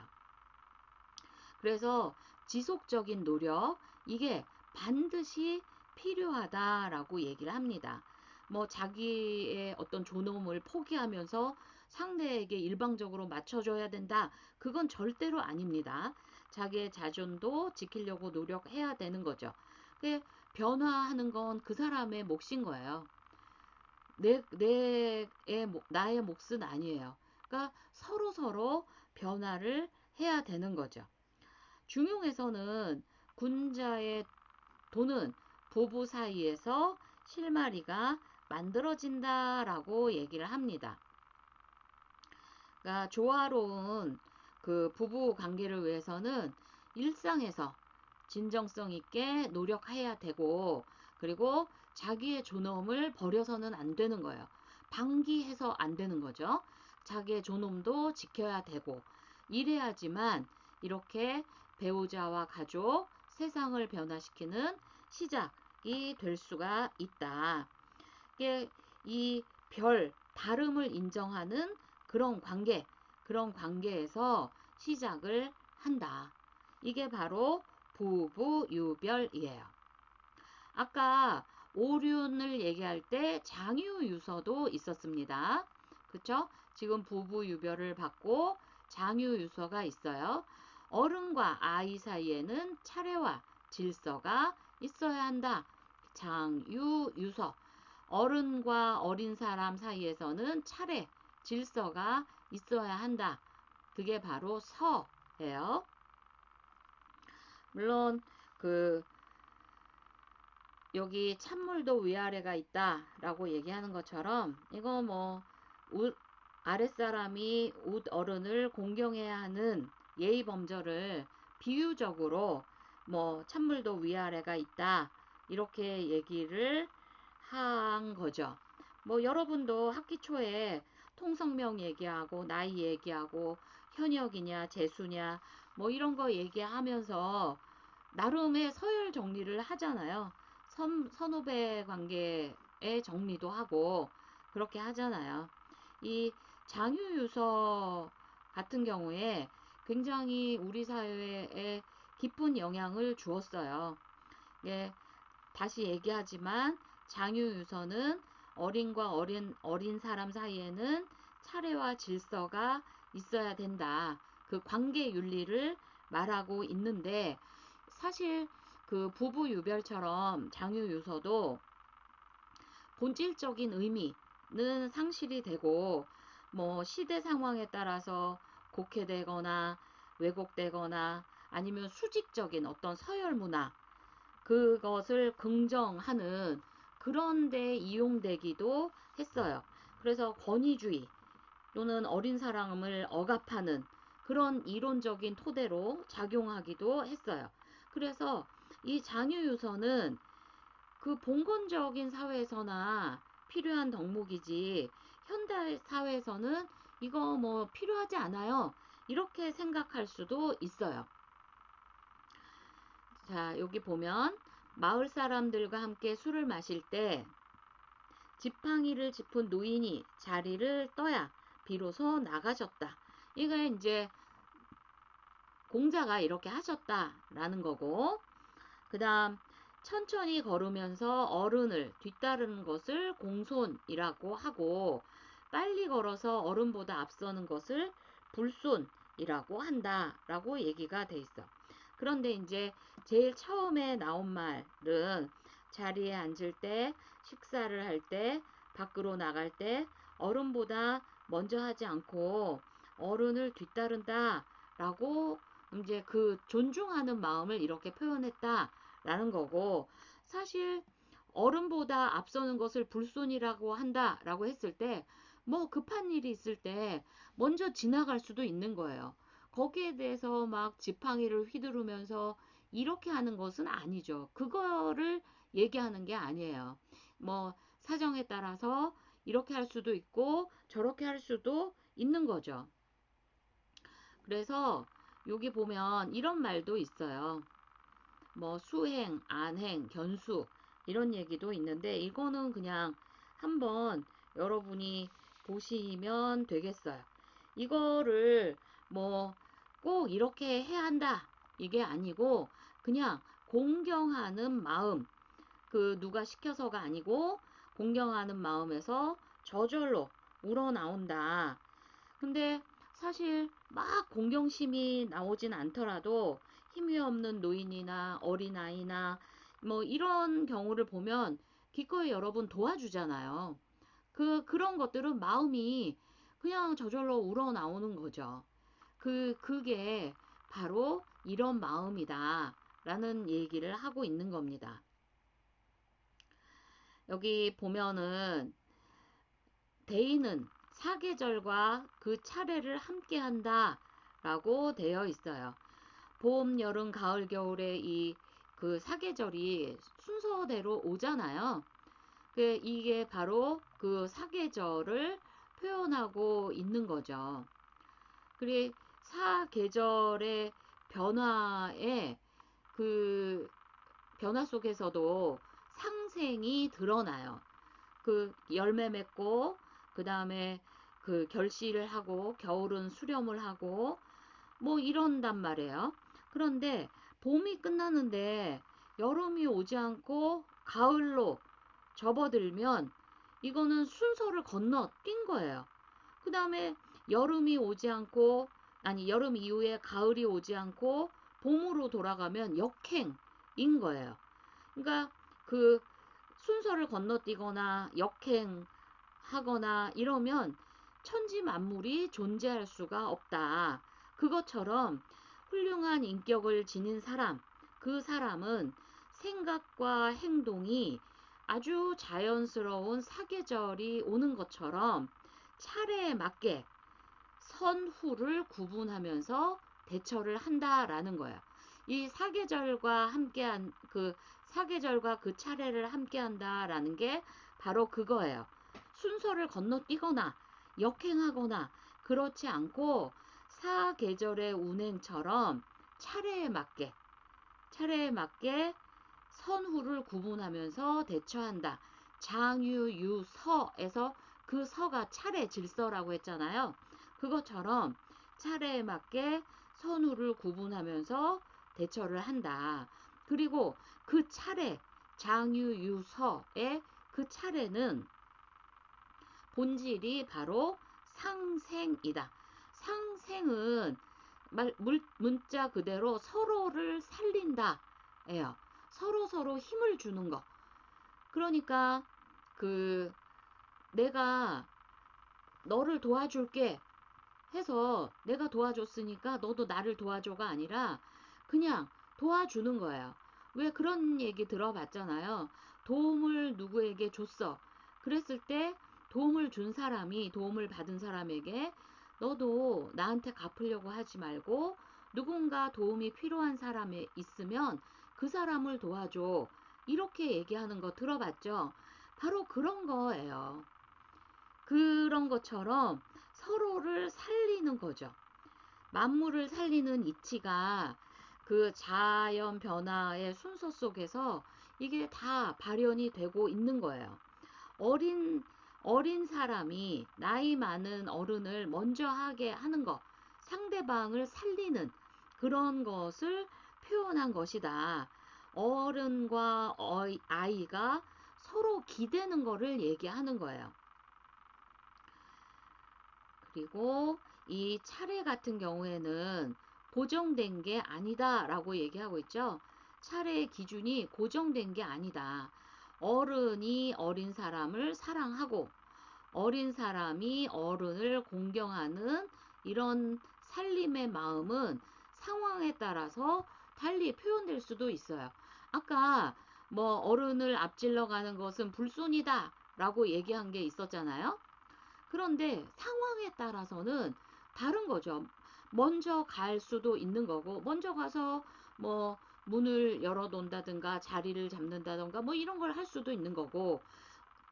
그래서 지속적인 노력, 이게 반드시 필요하다라고 얘기를 합니다. 뭐 자기의 어떤 존엄을 포기하면서 상대에게 일방적으로 맞춰줘야 된다. 그건 절대로 아닙니다. 자기의 자존도 지키려고 노력해야 되는 거죠. 변화하는 건 그 사람의 몫인 거예요. 나의 몫은 아니에요. 그러니까 서로 변화를 해야 되는 거죠. 중용에서는 군자의 도는 부부 사이에서 실마리가 만들어진다라고 얘기를 합니다. 그러니까 조화로운 그 부부 관계를 위해서는 일상에서 진정성 있게 노력해야 되고 그리고 자기의 존엄을 버려서는 안 되는 거예요. 방기해서 안 되는 거죠. 자기의 존엄도 지켜야 되고 이래야지만 이렇게 배우자와 가족, 세상을 변화시키는 시작이 될 수가 있다. 이게 이 다름을 인정하는 그런 관계에서 시작을 한다. 이게 바로 부부유별이에요. 아까 오륜을 얘기할 때 장유유서도 있었습니다. 그쵸? 지금 부부유별을 받고 장유유서가 있어요. 어른과 아이 사이에는 차례와 질서가 있어야 한다. 장유유서. 어른과 어린 사람 사이에서는 차례, 질서가 있어야 한다. 그게 바로 서예요. 물론 여기 찬물도 위아래가 있다라고 얘기하는 것처럼 이거 뭐 아랫사람이 윗어른을 공경해야 하는 예의 범절을 비유적으로 뭐 찬물도 위아래가 있다 이렇게 얘기를 한 거죠. 뭐 여러분도 학기 초에 통성명 얘기하고 나이 얘기하고 현역이냐 재수냐 뭐 이런 거 얘기하면서 나름의 서열 정리를 하잖아요. 선후배 관계 유서에 정리도 하고 그렇게 하잖아요. 이 장유유서 같은 경우에 굉장히 우리 사회에 깊은 영향을 주었어요. 예, 다시 얘기하지만 장유유서는 어린과 어린 사람 사이에는 차례와 질서가 있어야 된다. 그 관계 윤리를 말하고 있는데 사실 그 부부 유별처럼 장유유서도 본질적인 의미는 상실이 되고 뭐 시대 상황에 따라서 곡해되거나 왜곡되거나 아니면 수직적인 어떤 서열 문화 그것을 긍정하는 그런 데 이용되기도 했어요. 그래서 권위주의 또는 어린 사람을 억압하는 그런 이론적인 토대로 작용하기도 했어요. 그래서 이 장유유서는 그 봉건적인 사회에서나 필요한 덕목이지 현대 사회에서는 이거 뭐 필요하지 않아요. 이렇게 생각할 수도 있어요. 자, 여기 보면 마을 사람들과 함께 술을 마실 때 지팡이를 짚은 노인이 자리를 떠야 비로소 나가셨다. 이게 이제 공자가 이렇게 하셨다라는 거고, 그 다음 천천히 걸으면서 어른을 뒤따르는 것을 공손이라고 하고, 빨리 걸어서 어른보다 앞서는 것을 불손이라고 한다라고 얘기가 돼 있어. 그런데 이제 제일 처음에 나온 말은 자리에 앉을 때, 식사를 할 때, 밖으로 나갈 때 어른보다 먼저 하지 않고 어른을 뒤따른다 라고 이제 그 존중하는 마음을 이렇게 표현했다라는 거고, 사실 어른보다 앞서는 것을 불손이라고 한다라고 했을 때 뭐 급한 일이 있을 때 먼저 지나갈 수도 있는 거예요. 거기에 대해서 막 지팡이를 휘두르면서 이렇게 하는 것은 아니죠. 그거를 얘기하는 게 아니에요. 뭐 사정에 따라서 이렇게 할 수도 있고 저렇게 할 수도 있는 거죠. 그래서 여기 보면 이런 말도 있어요. 뭐 수행, 안행, 견수 이런 얘기도 있는데 이거는 그냥 한번 여러분이 보시면 되겠어요. 이거를 뭐 꼭 이렇게 해야 한다 이게 아니고 그냥 공경하는 마음, 그 누가 시켜서가 아니고 공경하는 마음에서 저절로 우러나온다. 근데 사실 막 공경심이 나오진 않더라도 힘이 없는 노인이나 어린아이나 뭐 이런 경우를 보면 기꺼이 여러분 도와주잖아요. 그런 것들은 마음이 그냥 저절로 우러나오는 거죠. 그게 바로 이런 마음이다 라는 얘기를 하고 있는 겁니다. 여기 보면은 대의는 사계절과 그 차례를 함께 한다 라고 되어 있어요. 봄, 여름, 가을, 겨울에 그 사계절이 순서대로 오잖아요. 이게 바로 그 사계절을 표현하고 있는 거죠. 그리고 사계절의 변화에 그 변화 속에서도 상생이 드러나요. 그 열매 맺고 그 다음에 그 결실을 하고 겨울은 수렴을 하고 뭐 이런단 말이에요. 그런데 봄이 끝나는데 여름이 오지 않고 가을로 접어들면 이거는 순서를 건너뛴 거예요. 그 다음에 여름이 오지 않고 아니 여름 이후에 가을이 오지 않고 봄으로 돌아가면 역행인 거예요. 그러니까 그 순서를 건너뛰거나 역행하거나 이러면 천지 만물이 존재할 수가 없다. 그것처럼 훌륭한 인격을 지닌 사람, 그 사람은 생각과 행동이 아주 자연스러운 사계절이 오는 것처럼 차례에 맞게 선후를 구분하면서 대처를 한다라는 거예요. 이 사계절과 함께한 그 사계절과 그 차례를 함께한다라는 게 바로 그거예요. 순서를 건너뛰거나 역행하거나 그렇지 않고 사계절의 운행처럼 차례에 맞게 선후를 구분하면서 대처한다. 장유유서에서 그 서가 차례 질서라고 했잖아요. 그것처럼 차례에 맞게 선우를 구분하면서 대처를 한다. 그리고 그 차례, 장유유서의 그 차례는 본질이 바로 상생이다. 상생은 문자 그대로 서로를 살린다 예요. 서로 힘을 주는 거. 그러니까 내가 너를 도와줄게 해서 내가 도와줬으니까 너도 나를 도와줘가 아니라 그냥 도와주는 거예요. 왜 그런 얘기 들어봤잖아요. 도움을 누구에게 줬어. 그랬을 때 도움을 준 사람이 도움을 받은 사람에게 너도 나한테 갚으려고 하지 말고 누군가 도움이 필요한 사람이 있으면 그 사람을 도와줘. 이렇게 얘기하는 거 들어봤죠? 바로 그런 거예요. 그런 것처럼 서로를 살리는 거죠. 만물을 살리는 이치가 그 자연 변화의 순서 속에서 이게 다 발현이 되고 있는 거예요. 어린 사람이 나이 많은 어른을 먼저 하게 하는 것, 상대방을 살리는 그런 것을 표현한 것이다. 어른과 아이가 서로 기대는 거를 얘기하는 거예요. 그리고 이 차례 같은 경우에는 고정된 게 아니다 라고 얘기하고 있죠. 차례의 기준이 고정된 게 아니다. 어른이 어린 사람을 사랑하고 어린 사람이 어른을 공경하는 이런 살림의 마음은 상황에 따라서 달리 표현될 수도 있어요. 아까 뭐 어른을 앞질러 가는 것은 불손이다 라고 얘기한 게 있었잖아요. 그런데 상황에 따라서는 다른 거죠. 먼저 갈 수도 있는 거고, 먼저 가서 뭐 문을 열어놓는다든가 자리를 잡는다든가 뭐 이런 걸 할 수도 있는 거고,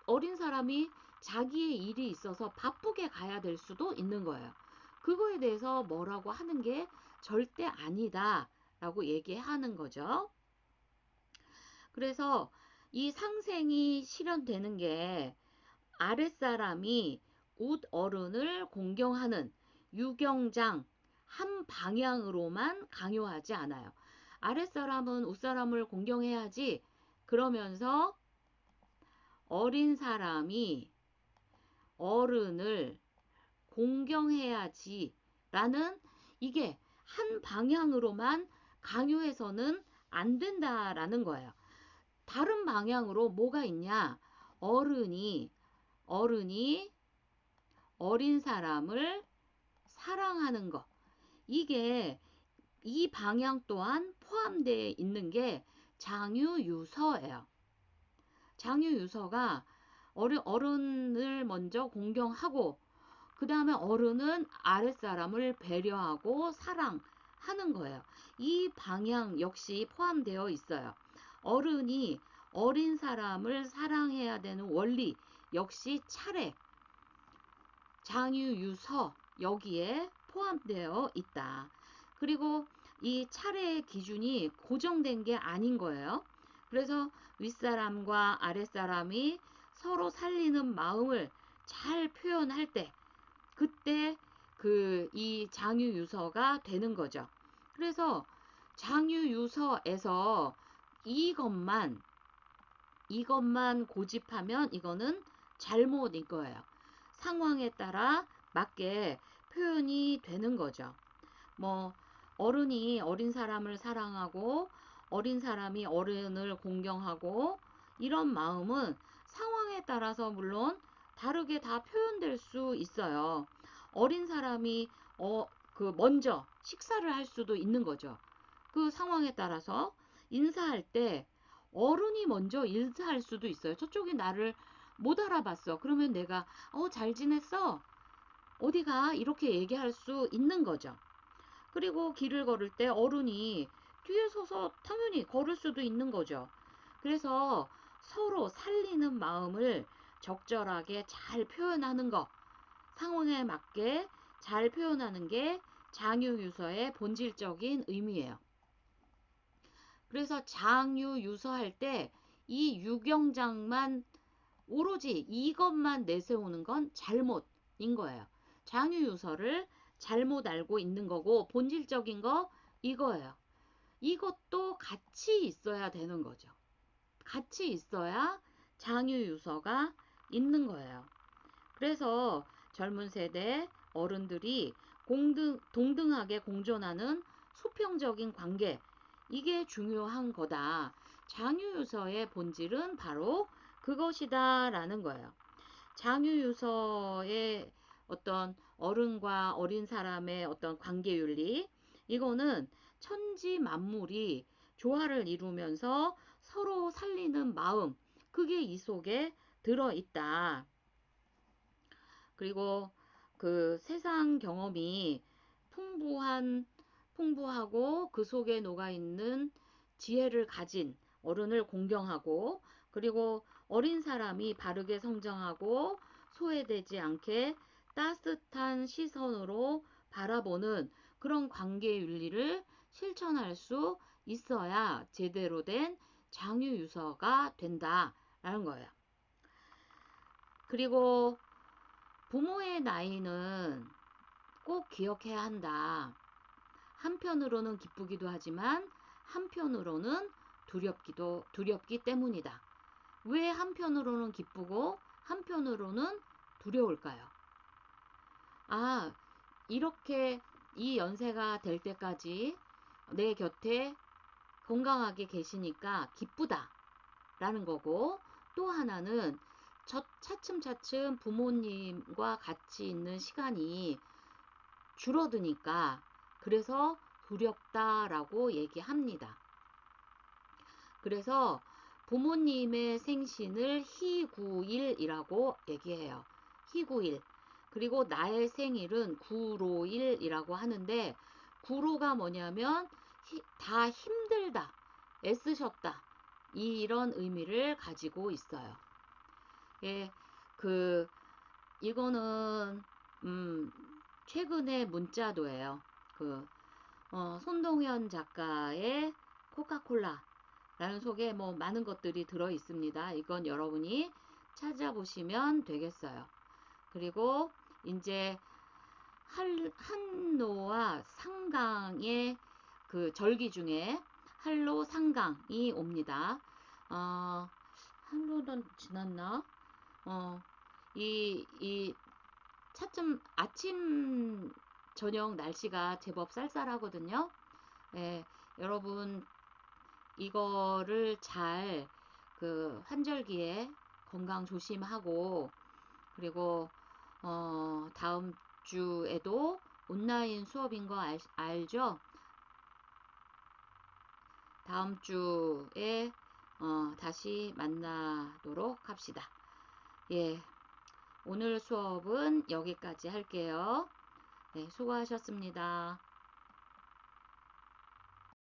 어린 사람이 자기의 일이 있어서 바쁘게 가야 될 수도 있는 거예요. 그거에 대해서 뭐라고 하는 게 절대 아니다 라고 얘기하는 거죠. 그래서 이 상생이 실현되는 게 아랫사람이 웃어른을 공경하는 유경장 한 방향으로만 강요하지 않아요. 아랫사람은 웃사람을 공경해야지 그러면서 어린 사람이 어른을 공경해야지 라는 이게 한 방향으로만 강요해서는 안 된다라는 거예요. 다른 방향으로 뭐가 있냐? 어른이 어린 사람을 사랑하는 것. 이게 이 방향 또한 포함되어 있는 게 장유유서예요. 장유유서가 어른을 먼저 공경하고 그 다음에 어른은 아랫사람을 배려하고 사랑하는 거예요. 이 방향 역시 포함되어 있어요. 어른이 어린 사람을 사랑해야 되는 원리 역시 차례, 장유유서 여기에 포함되어 있다. 그리고 이 차례의 기준이 고정된 게 아닌 거예요. 그래서 윗사람과 아랫사람이 서로 살리는 마음을 잘 표현할 때 그때 이 장유유서가 되는 거죠. 그래서 장유유서에서 이것만 고집하면 이거는 잘못인 거예요. 상황에 따라 맞게 표현이 되는 거죠. 뭐 어른이 어린 사람을 사랑하고 어린 사람이 어른을 공경하고 이런 마음은 상황에 따라서 물론 다르게 다 표현될 수 있어요. 어린 사람이 먼저 식사를 할 수도 있는 거죠. 그 상황에 따라서 인사할 때 어른이 먼저 인사할 수도 있어요. 저쪽이 나를 못 알아봤어. 그러면 내가 잘 지냈어? 어디가? 이렇게 얘기할 수 있는 거죠. 그리고 길을 걸을 때 어른이 뒤에 서서 당연히 걸을 수도 있는 거죠. 그래서 서로 살리는 마음을 적절하게 잘 표현하는 거, 상황에 맞게 잘 표현하는 게 장유유서의 본질적인 의미예요. 그래서 장유유서 할 때 이 유경장만 오로지 이것만 내세우는 건 잘못인 거예요. 장유유서를 잘못 알고 있는 거고 본질적인 거 이거예요. 이것도 같이 있어야 되는 거죠. 같이 있어야 장유유서가 있는 거예요. 그래서 젊은 세대 어른들이 동등하게 공존하는 수평적인 관계, 이게 중요한 거다. 장유유서의 본질은 바로 그것이다 라는 거예요. 장유유서의 어떤 어른과 어린 사람의 어떤 관계윤리, 이거는 천지 만물이 조화를 이루면서 서로 살리는 마음, 그게 이 속에 들어있다. 그리고 그 세상 경험이 풍부하고 그 속에 녹아있는 지혜를 가진 어른을 공경하고, 그리고 어린 사람이 바르게 성장하고 소외되지 않게 따뜻한 시선으로 바라보는 그런 관계윤리를 실천할 수 있어야 제대로 된 장유유서가 된다라는 거예요. 그리고 부모의 나이는 꼭 기억해야 한다. 한편으로는 기쁘기도 하지만 한편으로는 두렵기 때문이다. 왜 한편으로는 기쁘고 한편으로는 두려울까요? 아, 이렇게 이 연세가 될 때까지 내 곁에 건강하게 계시니까 기쁘다 라는 거고, 또 하나는 차츰차츰 부모님과 같이 있는 시간이 줄어드니까 그래서 두렵다라고 얘기합니다. 그래서 부모님의 생신을 희구일이라고 얘기해요. 희구일. 그리고 나의 생일은 구로일이라고 하는데, 구로가 뭐냐면 다 힘들다, 애쓰셨다, 이런 의미를 가지고 있어요. 예, 이거는 최근의 문자도예요. 손동현 작가의 코카콜라라는 속에 뭐 많은 것들이 들어 있습니다. 이건 여러분이 찾아보시면 되겠어요. 그리고 이제 한노와 상강의 그 절기 중에 한로 상강이 옵니다. 한로는 지났나? 차츰 아침 저녁 날씨가 제법 쌀쌀하거든요. 예, 여러분 이거를 잘 환절기에 건강 조심하고, 그리고 다음 주에도 온라인 수업인 거 알죠? 다음 주에 다시 만나도록 합시다. 예, 오늘 수업은 여기까지 할게요. 네, 수고하셨습니다.